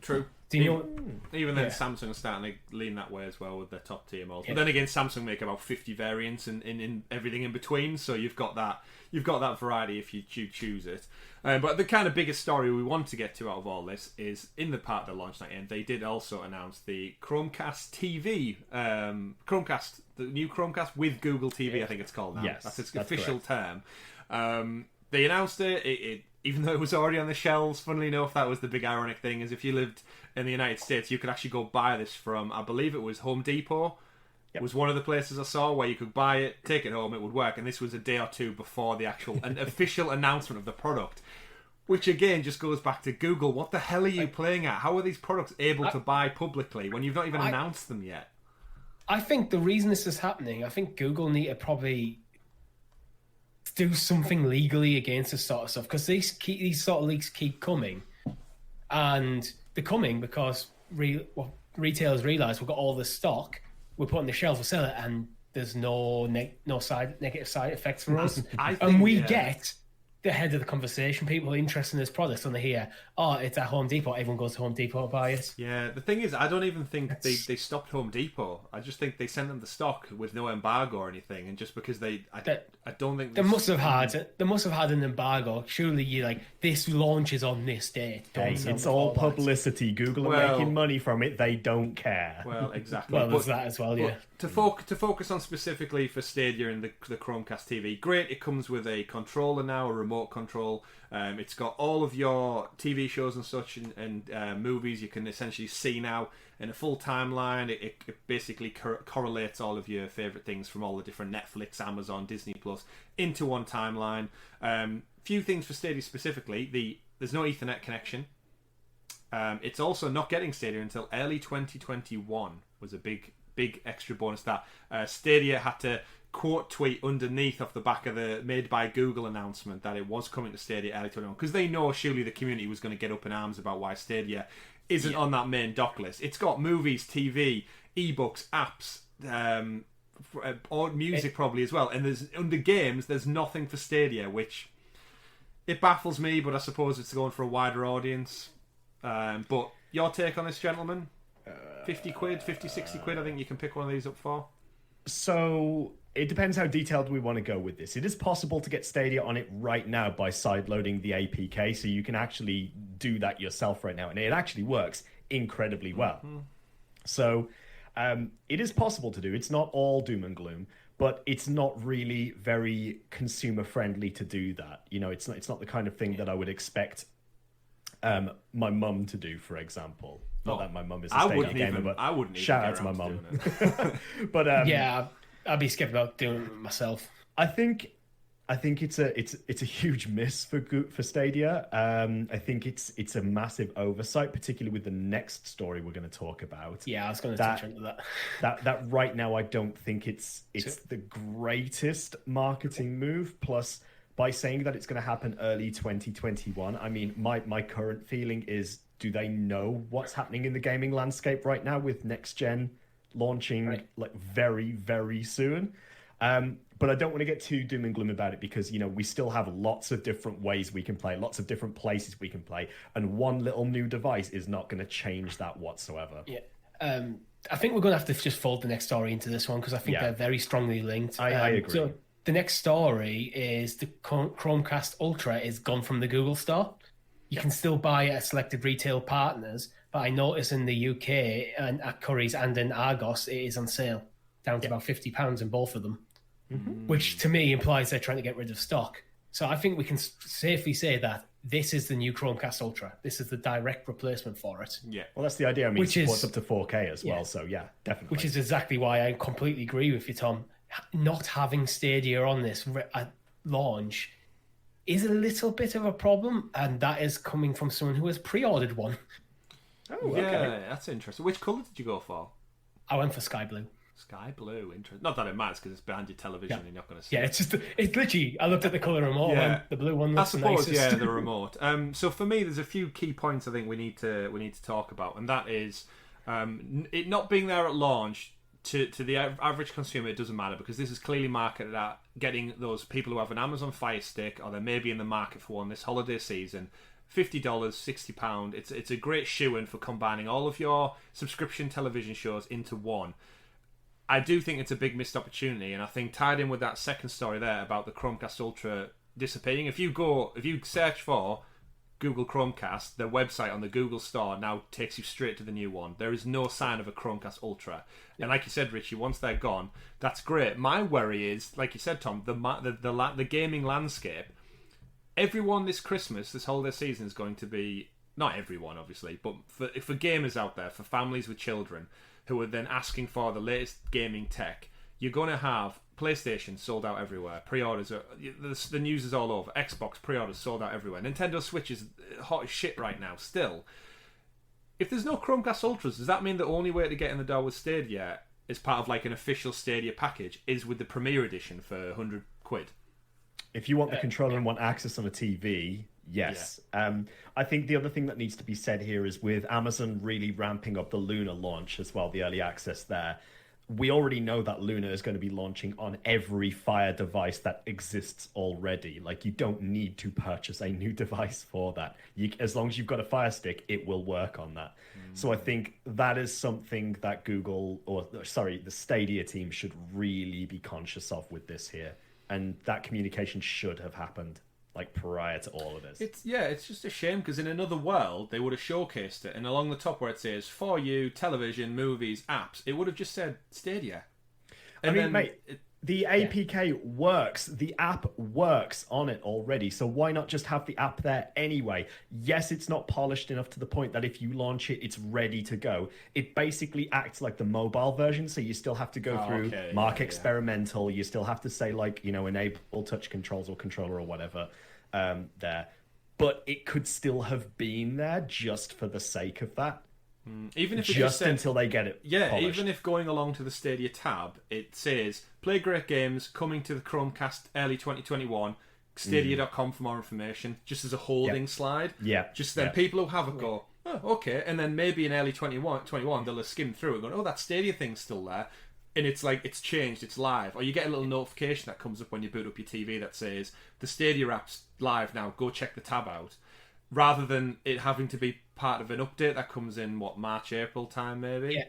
True. Do you know? Even then, Samsung are starting to lean that way as well with their top tier models. But then again, Samsung make about 50 variants in everything in between, so you've got that variety if you choose it. But the kind of biggest story we want to get to out of all this is in the part of the launch night, and they did also announce the Chromecast TV, the new Chromecast with Google TV, I think it's called now. Yes, that's its official term. They announced it. Even though it was already on the shelves, funnily enough, that was the big ironic thing, is if you lived in the United States, you could actually go buy this from, I believe it was Home Depot. It was one of the places I saw where you could buy it, take it home, it would work, and this was a day or two before the actual official announcement of the product. Which again just goes back to Google. What the hell are you playing at? How are these products able to buy publicly when you've not even announced them yet? I think the reason this is happening, I think Google need to probably do something legally against this sort of stuff because these sort of leaks keep coming, and they're coming because retailers realize we've got all this stock, we're putting the shelf, we sell it, and there's no negative side effects for us, and we get the head of the conversation. People are interested in this product and they hear, oh, it's at Home Depot, everyone goes to Home Depot to buy it. Yeah, the thing is, I don't even think they stopped Home Depot. I just think they sent them the stock with no embargo or anything, and just because I don't think they must have had an embargo. Surely you like, this launches on this date. It's all publicity. Google are making money from it. They don't care. Well, exactly. Well, there's that as well, yeah. To focus on specifically for Stadia and the Chromecast TV, great. It comes with a controller now, a remote control. It's got all of your TV shows and such and movies you can essentially see now in a full timeline. It basically correlates all of your favourite things from all the different Netflix, Amazon, Disney Plus into one timeline. Few things for Stadia specifically. There's no Ethernet connection. It's also not getting Stadia until early 2021 was a big extra bonus that Stadia had to quote tweet underneath off the back of the made by Google announcement that it was coming to Stadia early 2021 because they know surely the community was going to get up in arms about why Stadia isn't on that main dock list. It's got movies, TV, ebooks, apps, or music probably as well, and there's under games there's nothing for Stadia, which it baffles me, but I suppose it's going for a wider audience. But your take on this, gentlemen? 50 quid, 50, 60 quid, I think you can pick one of these up for. So it depends how detailed we want to go with this. It is possible to get Stadia on it right now by sideloading the APK, so you can actually do that yourself right now, and it actually works incredibly well. So it is possible to do. It's not all doom and gloom, but it's not really very consumer friendly to do that. You know, it's not the kind of thing that I would expect my mum to do, for example. Not that my mum is a Stadia gamer, but I wouldn't shout out to my mum. But yeah, I'd be skeptical about doing it myself. I think it's a huge miss for Stadia. I think it's a massive oversight, particularly with the next story we're going to talk about. Yeah, I was going to touch into that. That right now, I don't think it's the greatest marketing move. Plus, by saying that it's going to happen early 2021, I mean, my current feeling is, do they know what's happening in the gaming landscape right now with next gen launching like very, very soon? But I don't want to get too doom and gloom about it because, you know, we still have lots of different ways we can play, lots of different places we can play, and one little new device is not going to change that whatsoever. Yeah. I think we're going to have to just fold the next story into this one because I think they're very strongly linked. I agree. So the next story is the Chromecast Ultra is gone from the Google Store. You can still buy it at selected retail partners, but I noticed in the UK and at Currys and in Argos, it is on sale, down to about £50 in both of them, which to me implies they're trying to get rid of stock. So I think we can safely say that this is the new Chromecast Ultra. This is the direct replacement for it. Yeah. Well, that's the idea. I mean, it supports up to 4K as well. So yeah, definitely. Which is exactly why I completely agree with you, Tom. Not having Stadia on this at launch is a little bit of a problem, and that is coming from someone who has pre-ordered one. Oh, okay. Yeah, that's interesting. Which colour did you go for? I went for sky blue. Sky blue, interesting. Not that it matters because it's behind your television and you're not going to see it. It's literally, I looked at the colour remote and the blue one looks I suppose, nicest. the remote. So for me, there's a few key points I think we need to talk about, and that is it not being there at launch. To the average consumer, it doesn't matter because this is clearly marketed at getting those people who have an Amazon Fire Stick or they're maybe in the market for one this holiday season. $50, £60. It's a great shoe-in for combining all of your subscription television shows into one. I do think it's a big missed opportunity, and I think tied in with that second story there about the Chromecast Ultra dissipating. If you search for Google Chromecast, their website on the Google Store now takes you straight to the new one. There is no sign of a Chromecast Ultra. And like you said, Richie, once they're gone, that's great. My worry is, like you said, Tom, the gaming landscape. Everyone this Christmas, this holiday season is going to be, not everyone obviously, but for gamers out there, for families with children who are then asking for the latest gaming tech, you're going to have PlayStation sold out everywhere. Pre-orders the news is all over. Xbox pre-orders sold out everywhere. Nintendo Switch is hot as shit right now still. If there's no Chromecast Ultras, does that mean the only way to get in the door with Stadia as part of like an official Stadia package is with the Premier Edition for £100? If you want the controller and want access on a TV, yes. Yeah. I think the other thing that needs to be said here is with Amazon really ramping up the Luna launch as well, the early access there, we already know that Luna is going to be launching on every Fire device that exists already. Like, you don't need to purchase a new device for that. As long as you've got a Fire Stick, it will work on that. So I think that is something that the Stadia team should really be conscious of with this here. And that communication should have happened like prior to all of this. It's just a shame because in another world they would have showcased it, and along the top where it says for you, television, movies, apps, it would have just said Stadia. And the APK works. The app works on it already. So why not just have the app there anyway? Yes, it's not polished enough to the point that if you launch it, it's ready to go. It basically acts like the mobile version. So you still have to go through mark experimental. You still have to say enable touch controls or controller or whatever there. But it could still have been there just for the sake of that. Even if until they get it polished. Even if going along to the Stadia tab it says play great games coming to the Chromecast early 2021, stadia.com for more information, just as a holding slide, just then people who have it go, oh, okay, and then maybe in early 21 they'll have skimmed through it going, oh, that Stadia thing's still there, and it's like it's changed, it's live, or you get a little notification that comes up when you boot up your TV that says the Stadia app's live now, go check the tab out, rather than it having to be part of an update that comes in March, April time maybe. Yeah,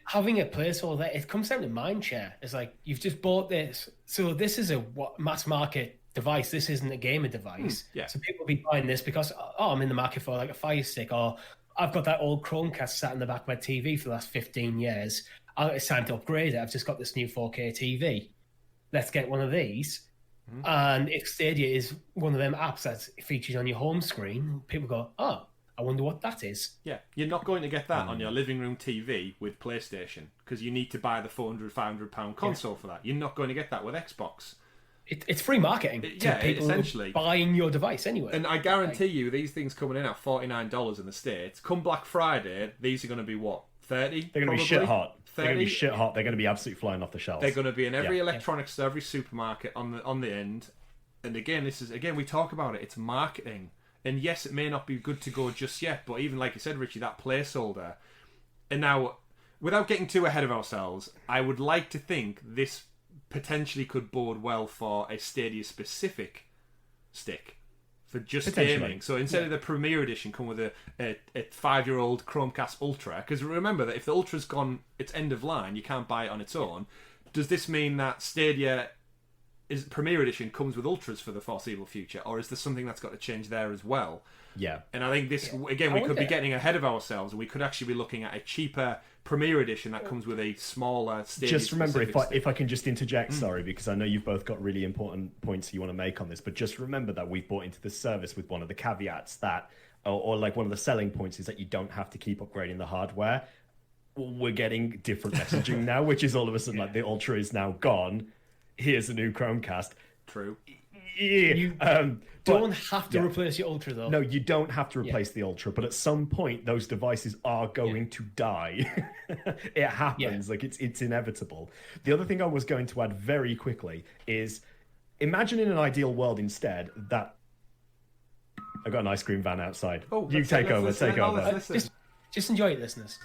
having a placeholder, it comes down to mindshare. It's like you've just bought this, so this is a mass market device. This isn't a gamer device. So people will be buying this because I'm in the market for like a Fire Stick, or I've got that old Chromecast sat in the back of my TV for the last 15 years. It's time to upgrade it. I've just got this new 4K TV. Let's get one of these. And if Stadia is one of them apps that's featured on your home screen, people go, oh, I wonder what that is. Yeah, you're not going to get that on your living room TV with PlayStation because you need to buy the £400, £500 console for that. You're not going to get that with Xbox. It's free marketing to people essentially buying your device anyway. And I guarantee you these things coming in at $49 in the States, come Black Friday, these are going to be what, 30? They're going to be shit hot. 30? They're going to be shit hot. They're going to be absolutely flying off the shelves. They're going to be in every electronics store, every supermarket on the end. And again, we talk about it. It's marketing. And yes, it may not be good to go just yet, but even like you said, Richie, that placeholder. And now, without getting too ahead of ourselves, I would like to think this potentially could bode well for a Stadia-specific stick for just gaming. So instead of the Premier Edition come with a 5-year-old Chromecast Ultra, because remember that if the Ultra's gone, it's end of line, you can't buy it on its own. Does this mean that Stadia is Premier Edition comes with Ultras for the foreseeable future, or is there something that's got to change there as well? Yeah. And I think this, again, we could be getting ahead of ourselves, and we could actually be looking at a cheaper Premier Edition that comes with a smaller Stadia. Just remember, if I can just interject, sorry, because I know you've both got really important points you want to make on this, but just remember that we've bought into this service with one of the caveats that, or like one of the selling points is that you don't have to keep upgrading the hardware. We're getting different messaging now, which is all of a sudden like the Ultra is now gone. Here's a new Chromecast. True. Yeah. You don't have to replace your Ultra, though. No, you don't have to replace the Ultra, but at some point, those devices are going to die. It happens. Like, it's inevitable. The other thing I was going to add very quickly is, imagine in an ideal world instead that... I got an ice cream van outside. Oh, you take over. Take over. Just enjoy it, listeners.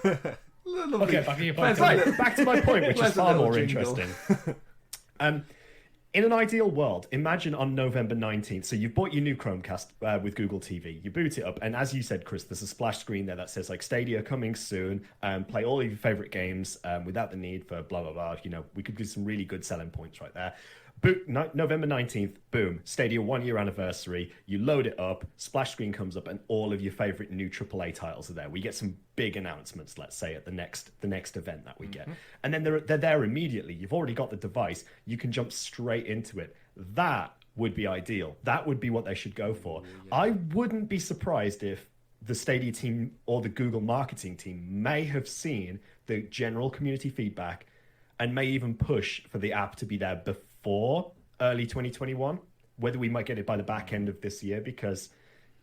Okay, back to your point. Back to my point, which is far more interesting. In an ideal world, imagine on November 19th, so you've bought your new Chromecast with Google TV, you boot it up, and as you said, Chris, there's a splash screen there that says like Stadia coming soon, play all of your favorite games without the need for blah, blah, blah. You know, we could do some really good selling points right there. November 19th, boom, Stadia 1 year anniversary, you load it up, splash screen comes up, and all of your favorite new AAA titles are there. We get some big announcements, let's say, at the next event that we get. And then they're there immediately. You've already got the device. You can jump straight into it. That would be ideal. That would be what they should go for. I wouldn't be surprised if the Stadia team or the Google marketing team may have seen the general community feedback and may even push for the app to be there before early 2021, whether we might get it by the back end of this year, because,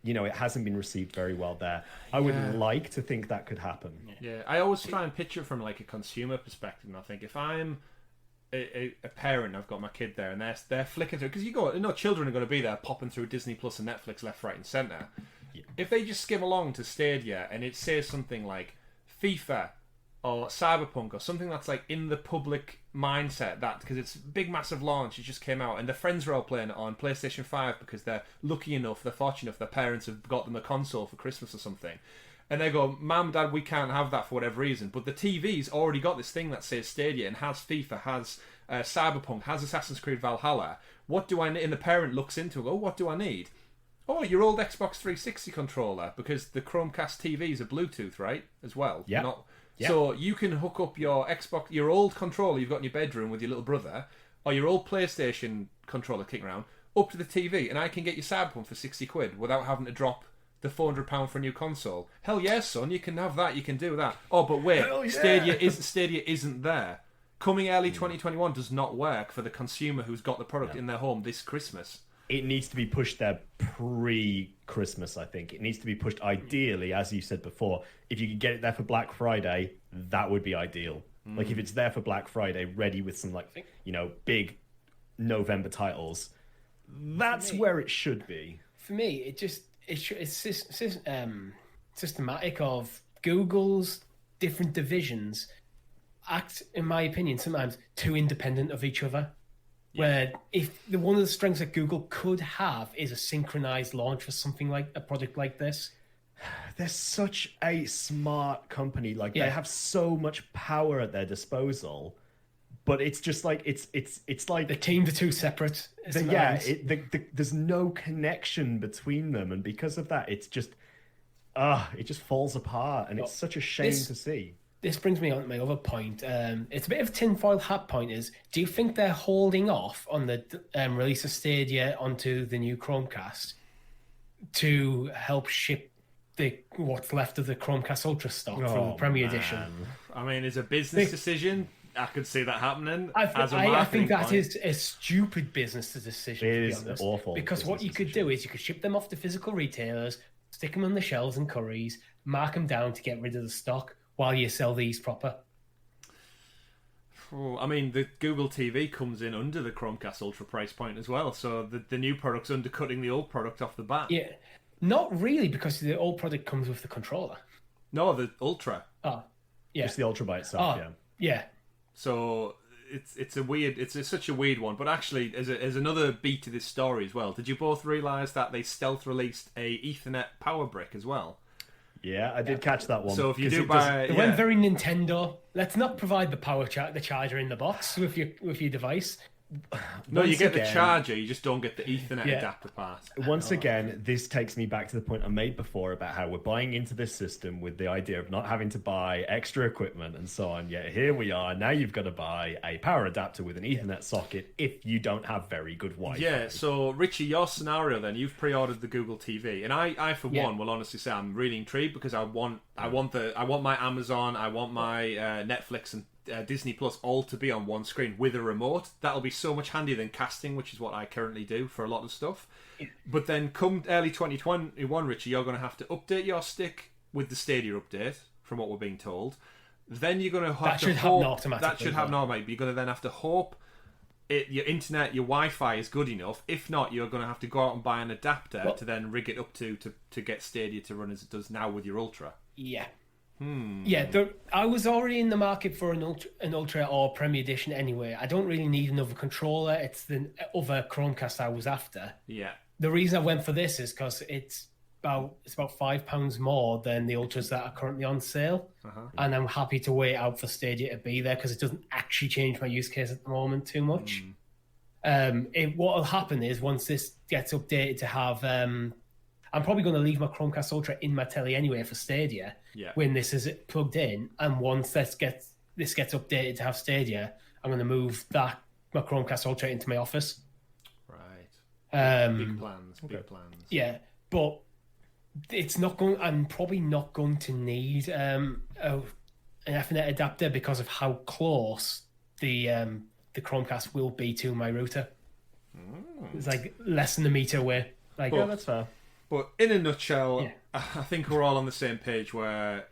you know, it hasn't been received very well there. I would like to think that could happen. Yeah, I always try and picture it from like a consumer perspective, and I think if I'm a parent, I've got my kid there, and they're flicking through, because children are going to be there popping through Disney Plus and Netflix left, right, and centre. Yeah. If they just skim along to Stadia and it says something like FIFA or Cyberpunk or something that's like in the public mindset, that because it's a big massive launch, it just came out and their friends are all playing it on PlayStation 5 because they're lucky enough, they're fortunate enough, their parents have got them a console for Christmas or something, and they go, Mum, Dad, we can't have that for whatever reason, but the TV's already got this thing that says Stadia and has FIFA, has Cyberpunk, has Assassin's Creed Valhalla. What do I need? And the parent looks into it, what do I need? Oh, your old Xbox 360 controller, because the Chromecast TVs are Bluetooth, right, as well? Yeah. Yep. So you can hook up your Xbox, your old controller you've got in your bedroom with your little brother, or your old PlayStation controller kicking around, up to the TV, and I can get your Cyberpunk for 60 quid without having to drop the £400 for a new console. Hell yes, son, you can have that, you can do that. Oh, but wait, Stadia isn't there. Coming early 2021 does not work for the consumer who's got the product in their home this Christmas. It needs to be pushed there pre-Christmas, I think. It needs to be pushed, ideally, as you said before. If you could get it there for Black Friday, that would be ideal. Like, if it's there for Black Friday, ready with some, like, you know, big November titles, that's where it should be. For me, it's systematic of Google's different divisions act, in my opinion, sometimes too independent of each other. Where if one of the strengths that Google could have is a synchronized launch for something like a project like this. They're such a smart company. Like, they have so much power at their disposal, but it's just like it's like the teams are too separate. There's no connection between them, and because of that, it's just it just falls apart, and it's such a shame to see. This brings me on to my other point. It's a bit of a tinfoil hat point. Do you think they're holding off on the release of Stadia onto the new Chromecast to help ship what's left of the Chromecast Ultra stock from the Premier Edition? I mean, it's a business decision. I could see that happening. I think that is a stupid business decision. It is awful. Because what you could do is you could ship them off to physical retailers, stick them on the shelves in Currys, mark them down to get rid of the stock, while you sell these proper. I mean, the Google TV comes in under the Chromecast Ultra price point as well, so the new product's undercutting the old product off the bat. Yeah, not really, because the old product comes with the controller. No, the Ultra. Oh, yeah. Just the Ultra by itself, yeah. So it's such a weird one. But actually, as another beat to this story as well, did you both realise that they stealth released a Ethernet power brick as well? Yeah, I did catch that one. So if you do buy, it went very Nintendo. Let's not provide the the charger in the box with your device. No, you get the charger, you just don't get the Ethernet adapter part. Once again, this takes me back to the point I made before about how we're buying into this system with the idea of not having to buy extra equipment and so on. Yet here we are. Now you've got to buy a power adapter with an Ethernet socket if you don't have very good Wi-Fi. Yeah, so Richie, your scenario then, you've pre-ordered the Google TV. And I for one, will honestly say I'm really intrigued because I want my Amazon, I want my Netflix and Disney Plus all to be on one screen with a remote. That'll be so much handier than casting, which is what I currently do for a lot of stuff. But then come early 2021, Richie, you're going to have to update your stick with the Stadia update, from what we're being told. Then you're going to have to hope that should happen automatically. But you're going to then have to hope your internet, your Wi-Fi is good enough. If not, you're going to have to go out and buy an adapter to then rig it up to get Stadia to run as it does now with your Ultra. Yeah. Yeah, I was already in the market for an Ultra or Premier Edition anyway. I don't really need another controller. It's the other Chromecast I was after. Yeah. The reason I went for this is because it's about £5 more than the Ultras that are currently on sale, and I'm happy to wait out for Stadia to be there because it doesn't actually change my use case at the moment too much. What will happen is once this gets updated to have. I'm probably going to leave my Chromecast Ultra in my telly anyway for Stadia when this is plugged in. And once this gets updated to have Stadia, I'm going to move my Chromecast Ultra into my office. Right. Big plans. Yeah, but it's not going. I'm probably not going to need an Ethernet adapter because of how close the Chromecast will be to my router. It's like less than a meter away. Yeah, that's fair. But in a nutshell, I think we're all on the same page where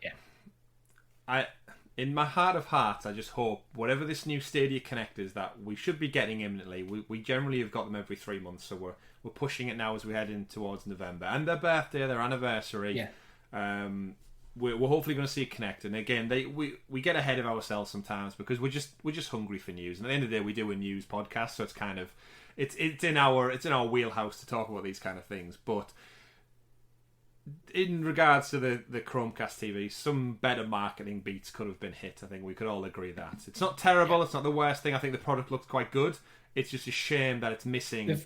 in my heart of hearts, I just hope whatever this new Stadia Connect is that we should be getting imminently. We generally have got them every 3 months, so we're pushing it now as we head in towards November. And their birthday, their anniversary, we're hopefully going to see a Connect. And again, we get ahead of ourselves sometimes because we're just hungry for news. And at the end of the day, we do a news podcast, so it's kind of it's in our wheelhouse to talk about these kind of things. But in regards to the Chromecast TV, some better marketing beats could have been hit. I think we could all agree that. It's not terrible, it's not the worst thing. I think the product looks quite good. It's just a shame that it's missing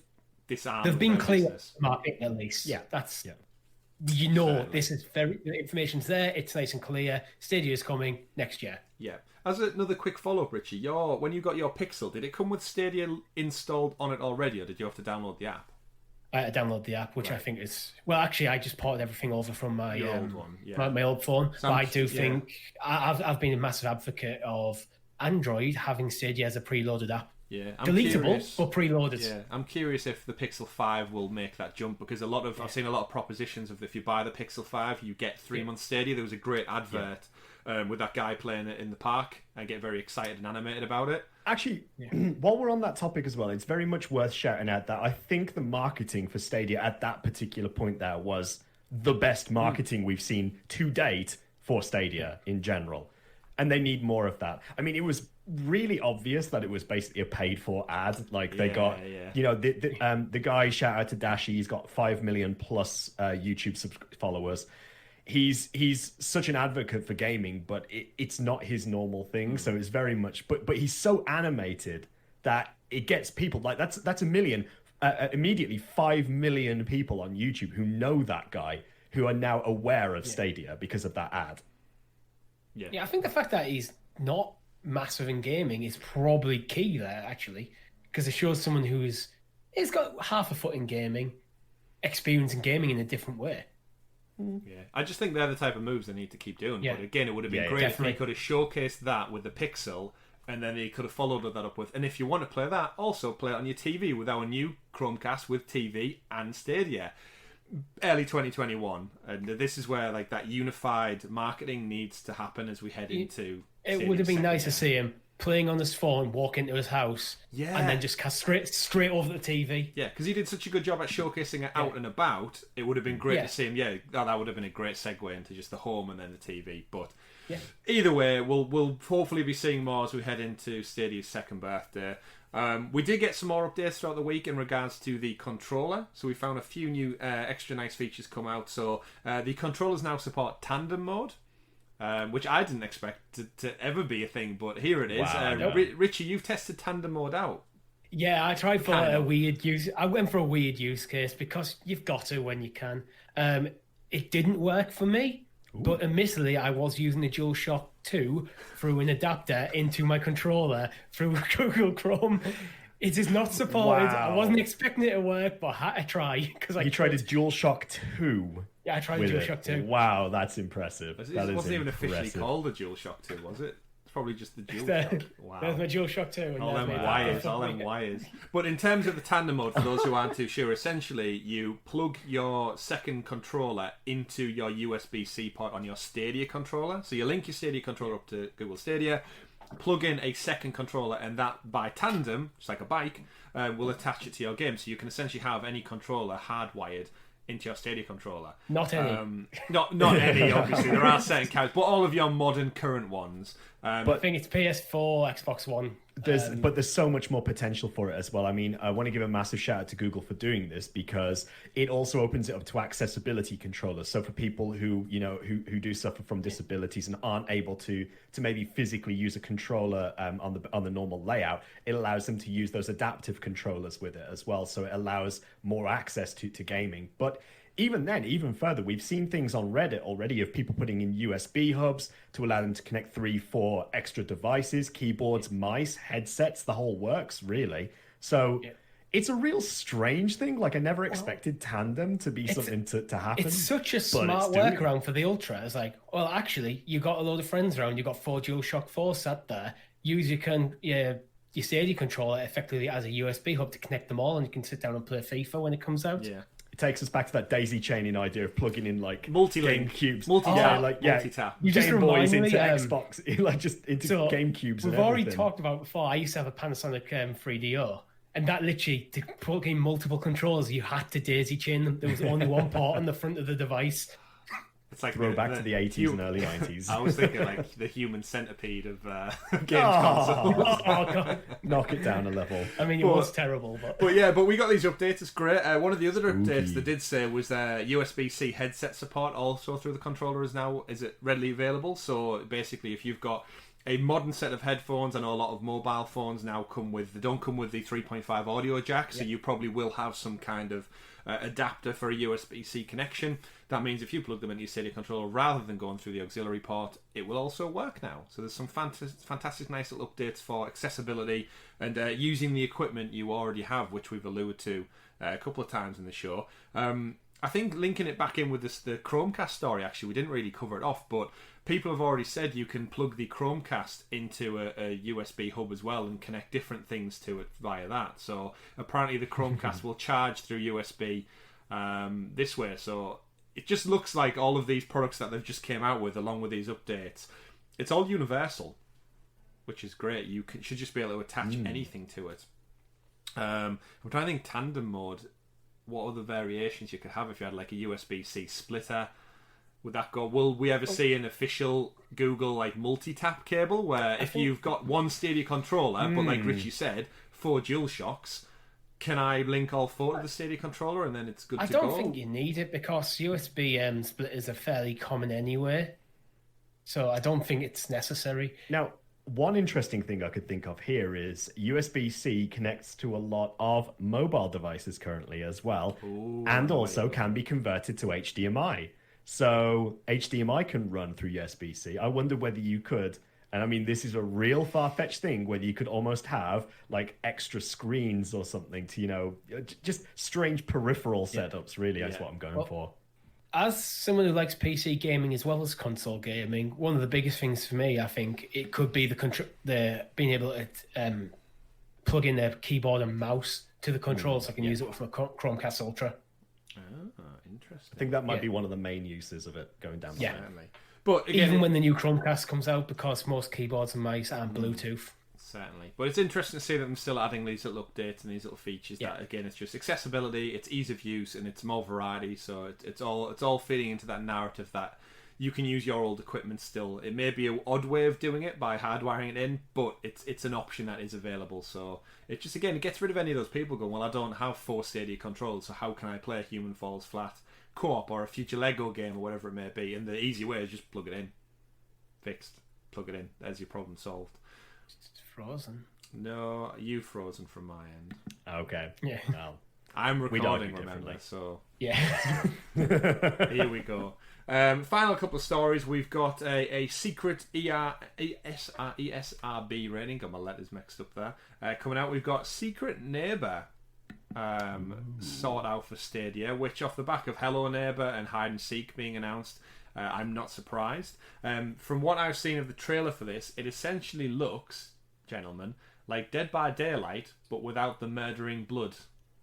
this arm. They've been clear marketing at least. Yeah, that's this is the information's there, it's nice and clear. Stadia is coming next year. Yeah. As another quick follow-up, Richie, when you got your Pixel, did it come with Stadia installed on it already, or did you have to download the app? I had to download the app, which I think is... Well, actually, I just ported everything over from my old one, my old phone. But I do think... I've been a massive advocate of Android having Stadia as a preloaded app. Yeah, deletable, but preloaded. Yeah, I'm curious if the Pixel 5 will make that jump, because I've seen a lot of propositions of if you buy the Pixel 5, you get 3 months Stadia. There was a great advert with that guy playing it in the park. I get very excited and animated about it. Actually, while we're on that topic as well, it's very much worth shouting out that I think the marketing for Stadia at that particular point there was the best marketing we've seen to date for Stadia in general. And they need more of that. I mean, it was really obvious that it was basically a paid-for ad. Like they got, the guy, shout out to Dashi, he's got 5 million plus YouTube followers. He's such an advocate for gaming, but it's not his normal thing. So it's very much, but he's so animated that it gets people like that's a million, immediately 5 million people on YouTube who know that guy, who are now aware of Stadia because of that ad. Yeah, I think the fact that he's not massive in gaming is probably key there, actually, because it shows someone he's got half a foot in gaming, experience in gaming in a different way. Yeah, I just think they're the type of moves they need to keep doing. Yeah. But again, it would have been great if they could have showcased that with the Pixel, and then they could have followed that up with. And if you want to play that, also play it on your TV with our new Chromecast with TV and Stadia. Early 2021, and this is where like that unified marketing needs to happen as we head into. It would have been nice to see him playing on his phone, walk into his house, and then just cast straight over the TV. Yeah, because he did such a good job at showcasing it out and about. It would have been great to see him. Yeah, that would have been a great segue into just the home and then the TV. But either way, we'll hopefully be seeing more as we head into Stadia's second birthday. We did get some more updates throughout the week in regards to the controller. So we found a few new extra nice features come out. So the controllers now support Tandem mode, which I didn't expect to ever be a thing, but here it is. Wow, Richie, you've tested Tandem mode out. Yeah, I tried for a weird use. I went for a weird use case because you've got to when you can. It didn't work for me, but admittedly, I was using the DualShock 2 through an adapter into my controller through Google Chrome. It is not supported. Wow. I wasn't expecting it to work, but I had to try because You tried a DualShock 2. Yeah, I tried a DualShock 2. Wow, that's impressive. It That wasn't is even officially impressive. called the DualShock 2, was it? It's probably just the DualShock. Wow. There's my DualShock 2. And All them wires. But in terms of the tandem mode, for those who aren't too sure, essentially you plug your second controller into your USB-C port on your Stadia controller. So you link your Stadia controller up to Google Stadia, plug in a second controller, and that by tandem, just like a bike, will attach it to your game. So you can essentially have any controller hardwired into your Stadia controller. Not any. Not any, obviously. There are certain counts, but all of your modern current ones. But I think it's PS4, Xbox One. But there's so much more potential for it as well. I mean, I want to give a massive shout out to Google for doing this because it also opens it up to accessibility controllers. So for people who who do suffer from disabilities and aren't able to maybe physically use a controller on the normal layout, it allows them to use those adaptive controllers with it as well. So it allows more access to gaming. But even then, even further, we've seen things on Reddit already of people putting in USB hubs to allow them to connect 3-4 extra devices, keyboards, mice, headsets, the whole works, really. So it's a real strange thing. Like, I never expected Tandem to be something to happen. It's such a smart workaround for the Ultra. It's like, well, actually, you got a load of friends around, you got 4 DualShock 4 sat there, use your Stadia controller effectively as a USB hub to connect them all, and you can sit down and play FIFA when it comes out. Yeah. It takes us back to that daisy chaining idea of plugging in like multi-link GameCubes, multi-tap, Game Boys into Xbox, like just into GameCubes. We've already talked about before. I used to have a Panasonic 3DO, and that literally to plug in multiple controllers, you had to daisy chain them. There was only one port on the front of the device. It's like back to the 80s and early 90s. I was thinking like the human centipede of games consoles. Oh god, knock it down a level. I mean, it was terrible, but we got these updates. It's great. One of the other updates they did say was USB-C headset support also through the controller is it readily available. So basically, if you've got a modern set of headphones, I know a lot of mobile phones now don't come with the 3.5 audio jack, so you probably will have some kind of adapter for a USB-C connection. That means if you plug them into your Stadia controller rather than going through the auxiliary port, it will also work now. So there's some fantastic nice little updates for accessibility and using the equipment you already have, which we've alluded to a couple of times in the show. I think linking it back in with the Chromecast story, actually, we didn't really cover it off, but people have already said you can plug the Chromecast into a USB hub as well and connect different things to it via that. So apparently the Chromecast will charge through USB this way. So it just looks like all of these products that they've just came out with, along with these updates, it's all universal, which is great. You should just be able to attach anything to it. I'm trying to think tandem mode. What other variations you could have if you had like a USB-C splitter? Would that go? Will we ever see an official Google like multi-tap cable where if you've got one Stadia controller, but like Richie said, 4 DualShocks, can I link all 4 to the Stadia controller and then it's good to go? I don't think you need it because USB splitters are fairly common anyway. So I don't think it's necessary. Now, one interesting thing I could think of here is USB-C connects to a lot of mobile devices currently as well, and also can be converted to HDMI. So HDMI can run through USB-C. I wonder whether you could, and I mean, this is a real far-fetched thing, whether you could almost have like extra screens or something to, just strange peripheral setups, really. That's what I'm going for. As someone who likes PC gaming as well as console gaming, one of the biggest things for me, I think, it could be the being able to plug in their keyboard and mouse to the controls so I can use it with my Chromecast Ultra. Interesting. I think that might be one of the main uses of it going down the line. But again, even when the new Chromecast comes out, because most keyboards and mice aren't Bluetooth. Certainly. But it's interesting to see that I'm still adding these little updates and these little features that, again, it's just accessibility, it's ease of use, and it's more variety. So it's all feeding into that narrative that you can use your old equipment still. It may be an odd way of doing it by hardwiring it in, but it's an option that is available. So it just, again, it gets rid of any of those people going, well, I don't have 4 Stadia controls, so how can I play Human Falls Flat co-op or a future Lego game or whatever it may be? And the easy way is just plug it in. Fixed. Plug it in. There's your problem solved. It's frozen. No, you frozen from my end. Okay. Yeah. Well, I'm recording, remember, so... Yeah. Here we go. Final couple of stories. We've got a secret ESRB rating. Got my letters mixed up there. Coming out, we've got Secret Neighbor sorted out for Stadia, which off the back of Hello Neighbor and Hide and Seek being announced, I'm not surprised. From what I've seen of the trailer for this, it essentially looks, gentlemen, like Dead by Daylight, but without the murdering blood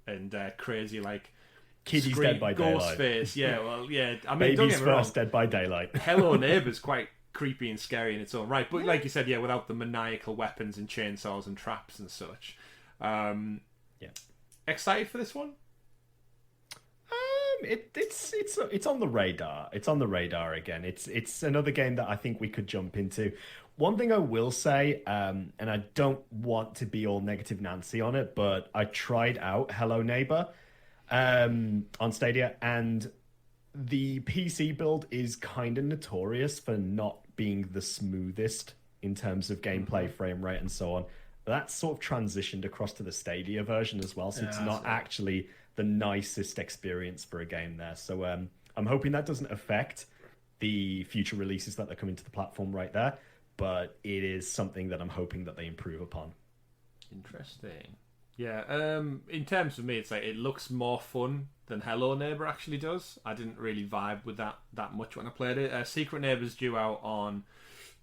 and crazy, like, Kiddies Dead by Daylight. Ghostface, yeah, well, yeah. I mean, don't Baby's get me wrong. First Dead by Daylight. Hello Neighbor's quite creepy and scary in its own right, but like you said, yeah, without the maniacal weapons and chainsaws and traps and such. Yeah. Excited for this one? It's on the radar. It's on the radar again. It's another game that I think we could jump into. One thing I will say, and I don't want to be all negative Nancy on it, but I tried out Hello Neighbor on Stadia, and the PC build is kind of notorious for not being the smoothest in terms of gameplay, frame rate, and so on. That's sort of transitioned across to the Stadia version as well, so it's not actually the nicest experience for a game there. So I'm hoping that doesn't affect the future releases that are coming to the platform right there, but it is something that I'm hoping that they improve upon. Interesting. Yeah, in terms of me, it's like it looks more fun than Hello Neighbor actually does. I didn't really vibe with that much when I played it. Secret Neighbor's due out on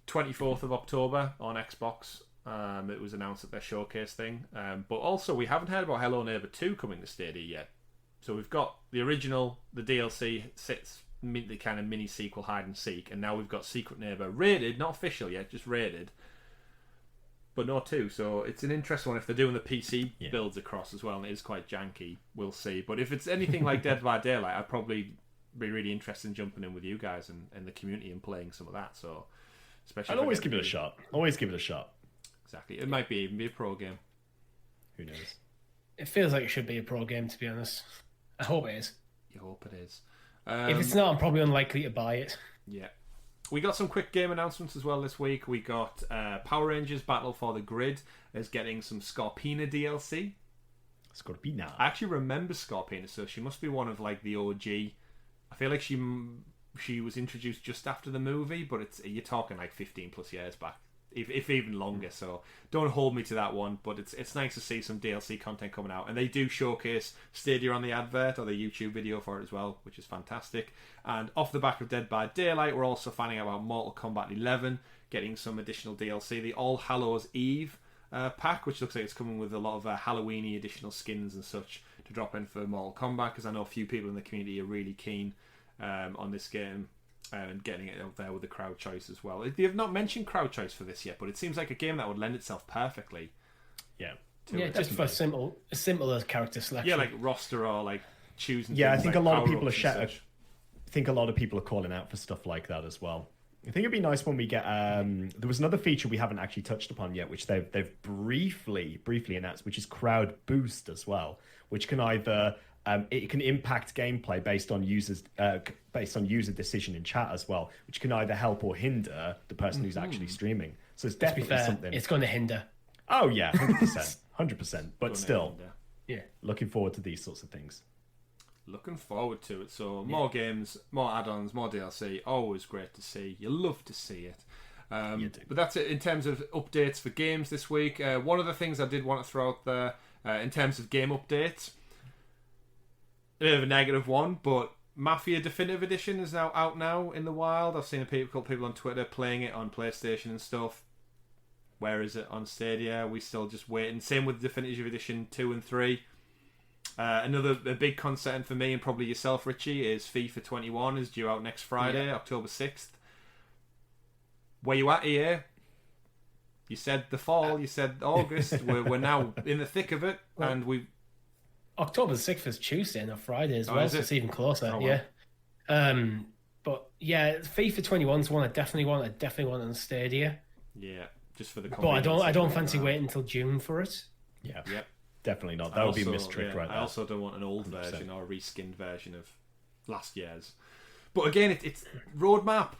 24th of October on Xbox. It was announced at their showcase thing. But also, we haven't heard about Hello Neighbor 2 coming to Stadia yet. So we've got the original, the DLC, the kind of mini sequel Hide and Seek, and now we've got Secret Neighbor rated, not official yet, just rated. But no 2, so it's an interesting one if they're doing the PC builds across as well, and it is quite janky, we'll see. But if it's anything like Dead by Daylight, I'd probably be really interested in jumping in with you guys and the community and playing some of that. So, especially, I'd always give it a shot. Always give it a shot. Exactly. It might even be a pro game. Who knows? It feels like it should be a pro game, to be honest. I hope it is. You hope it is. If it's not, I'm probably unlikely to buy it. Yeah. We got some quick game announcements as well this week. We got Power Rangers Battle for the Grid is getting some Scorpina DLC. Scorpina. I actually remember Scorpina, so she must be one of like the OG. I feel like she was introduced just after the movie, but you're talking like 15 plus years back, if even longer. So don't hold me to that one, but it's nice to see some DLC content coming out, and they do showcase Stadia on the advert or the YouTube video for it as well, which is fantastic. And off the back of Dead by Daylight, we're also finding out about Mortal Kombat 11 getting some additional DLC, the All Hallows Eve pack, which looks like it's coming with a lot of Halloweeny additional skins and such to drop in for Mortal Kombat, because I know a few people in the community are really keen on this game and getting it out there with the crowd choice as well. They have not mentioned crowd choice for this yet, but it seems like a game that would lend itself perfectly. Yeah. Just for simple as character selection. Yeah, like roster or like choosing. Yeah, I think like a lot of people are I think a lot of people are calling out for stuff like that as well. I think it'd be nice when we get. There was another feature we haven't actually touched upon yet, which they've briefly announced, which is crowd boost as well, which can either it can impact gameplay based on user decision in chat as well, which can either help or hinder the person who's actually streaming. So it's definitely something. It's going to hinder. Oh yeah, 100%. But still, yeah, looking forward to these sorts of things. Looking forward to it. So more games, more add-ons, more DLC. Always great to see. You love to see it. But that's it in terms of updates for games this week. One of the things I did want to throw out there in terms of game updates, a bit of a negative one, but Mafia Definitive Edition is now out now in the wild. I've seen a couple people on Twitter playing it on PlayStation and stuff. Where is it on Stadia? We still just waiting. Same with Definitive Edition 2 and 3. A big concern for me and probably yourself, Richie, is FIFA 21 is due out next Friday, October 6th. Where you at, EA? You said the fall, you said August. We're now in the thick of it, and we. October 6th is Tuesday, not Friday as well, so it's even closer. Oh, yeah. But yeah, FIFA 21 is one I definitely want. I definitely want on Stadia. Yeah, just for the. But I don't fancy waiting until June for it. Yeah. Yep. Definitely not. That would be mistricked right there. I also don't want an old 100%. Version or a reskinned version of last year's. But again, it's roadmap.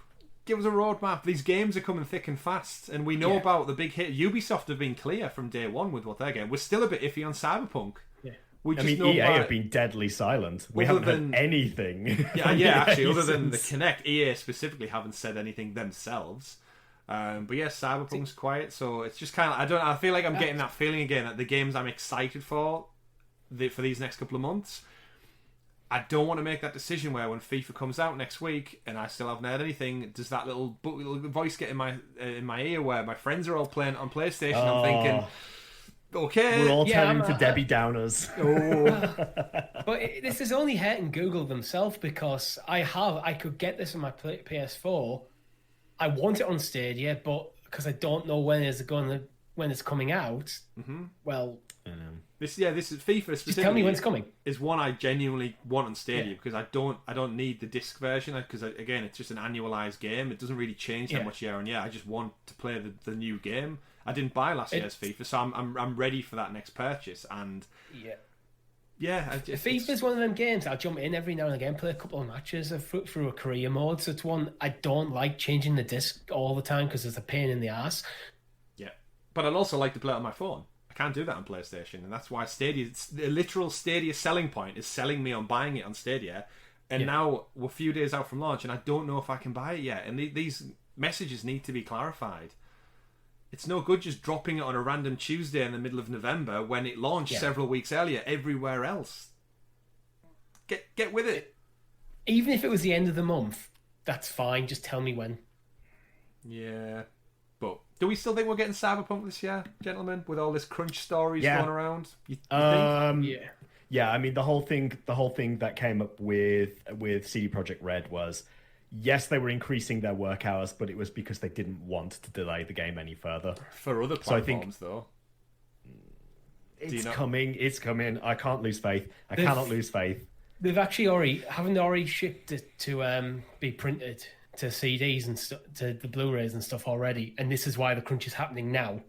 Give us a roadmap. These games are coming thick and fast, and we know about the big hit. Ubisoft have been clear from day one with what they're getting. We're still a bit iffy on Cyberpunk. Yeah. EA have been deadly silent. We haven't heard anything. Yeah, actually, other than the Kinect, EA specifically haven't said anything themselves. But yeah, Cyberpunk's quiet, so it's just kind of I feel like I'm getting that feeling again that the games I'm excited for these next couple of months. I don't want to make that decision where when FIFA comes out next week and I still haven't heard anything, does that little voice get in my ear where my friends are all playing on PlayStation? I'm thinking, okay, we're all turning to Debbie Downers. But this is only hurting Google themselves because I could get this on my PS4. I want it on Stadia, but because I don't know when it's coming out. Mm-hmm. Well, this is FIFA specifically. Just tell me when it's coming. Is one I genuinely want on Stadia because I don't need the disc version because again it's just an annualized game. It doesn't really change that much year on year. I just want to play the new game. I didn't buy last year's FIFA, so I'm ready for that next purchase. And FIFA's one of them games I'll jump in every now and again, play a couple of matches through a career mode. So it's one I don't like changing the disc all the time because it's a pain in the ass. Yeah, but I'd also like to play it on my phone. I can't do that on PlayStation, and that's why Stadia, the literal Stadia selling point is selling me on buying it on Stadia. And now we're a few days out from launch, and I don't know if I can buy it yet. And these messages need to be clarified. It's no good just dropping it on a random Tuesday in the middle of November when it launched several weeks earlier everywhere else. Get with it. Even if it was the end of the month, that's fine. Just tell me when. Yeah. But do we still think we're getting Cyberpunk this year, gentlemen, with all this crunch stories going around? You think? Yeah, I mean the whole thing that came up with CD Projekt Red was yes, they were increasing their work hours, but it was because they didn't want to delay the game any further. For other platforms, though. It's coming. It's coming. I can't lose faith. I cannot lose faith. They've actually haven't they already shipped it to be printed to CDs and to the Blu-rays and stuff already, and this is why the crunch is happening now,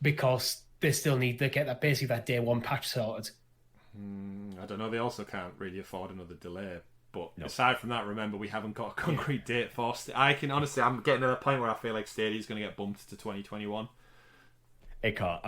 because they still need to get that day one patch sorted. I don't know. They also can't really afford another delay. But aside from that, remember we haven't got a concrete date for. I'm getting to the point where I feel like Stadia is going to get bumped to 2021. It can't.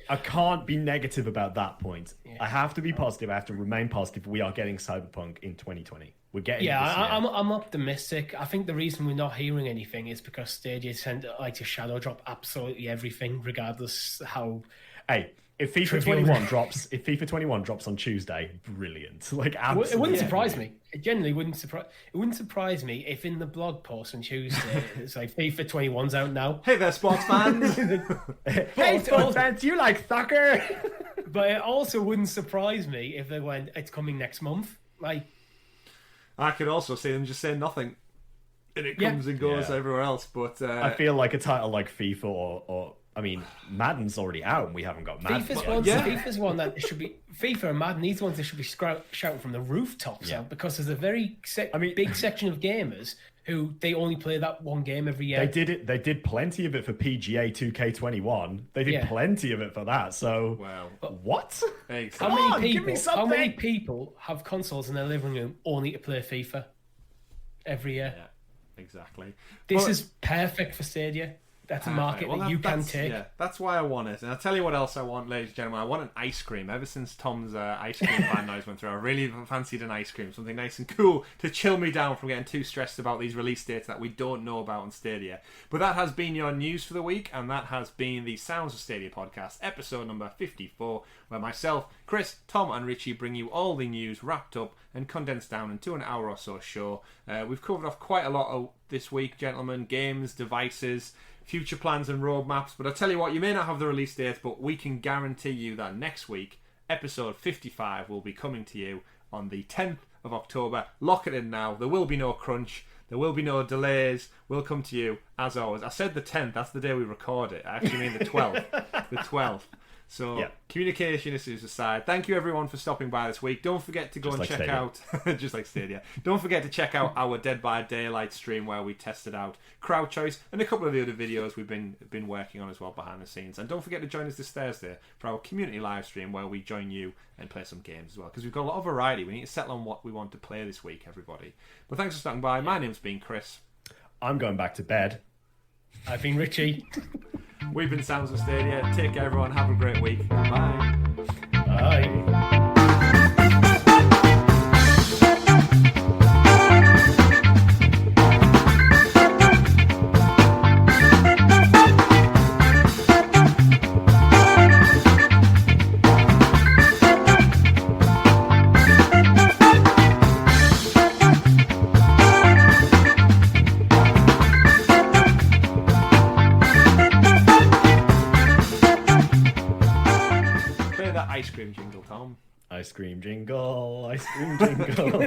I can't be negative about that point. Yeah. I have to be positive. I have to remain positive. We are getting Cyberpunk in 2020. We're getting. Yeah, I'm optimistic. I think the reason we're not hearing anything is because Stadia tend to shadow drop absolutely everything, regardless how. Hey, if FIFA 21 drops on Tuesday, brilliant. Like, absolutely. It wouldn't surprise me. It genuinely wouldn't surprise. It wouldn't surprise me if in the blog post on Tuesday it's like FIFA 21's out now. Hey there, sports fans. Hey, sports fans, you like soccer? But it also wouldn't surprise me if they went, it's coming next month. Like, I could also see them just saying nothing, and it comes and goes everywhere else. But I feel like a title like FIFA or I mean, Madden's already out and we haven't got Madden. FIFA's one that should be FIFA and Madden. These ones that should be shouting from the rooftops out, because there's a very big section of gamers who they only play that one game every year. They did plenty of it for PGA 2K21. They did plenty of it for that. So what? How many people have consoles in their living room only to play FIFA every year? Yeah, exactly. This is perfect for Stadia. That's a market that you can take. Yeah, that's why I want it. And I'll tell you what else I want, ladies and gentlemen. I want an ice cream. Ever since Tom's ice cream fan noise went through, I really fancied an ice cream. Something nice and cool to chill me down from getting too stressed about these release dates that we don't know about on Stadia. But that has been your news for the week, and that has been the Sounds of Stadia podcast, episode number 54, where myself, Chris, Tom and Richie bring you all the news wrapped up and condensed down into an hour or so show. We've covered off quite a lot this week, gentlemen. Games, devices, future plans and roadmaps. But I'll tell you what, you may not have the release date, but we can guarantee you that next week, episode 55 will be coming to you on the 10th of October. Lock it in now. There will be no crunch. There will be no delays. We'll come to you as always. I said the 10th. That's the day we record it. I actually mean the 12th. The 12th. So communication issues aside, thank you everyone for stopping by this week. Don't forget to go and check out, just like Stadia. Don't forget to check out our Dead by Daylight stream where we tested out crowd choice and a couple of the other videos we've been working on as well behind the scenes. And don't forget to join us this Thursday for our community live stream where we join you and play some games as well, because we've got a lot of variety. We need to settle on what we want to play this week, everybody. But thanks for stopping by. My name's been Chris. I'm going back to bed. I've been Richie. We've been Sounds of Stadia. Take care, everyone. Have a great week. Bye. Bye. Ice cream jingle, Tom. Ice cream jingle, ice cream jingle.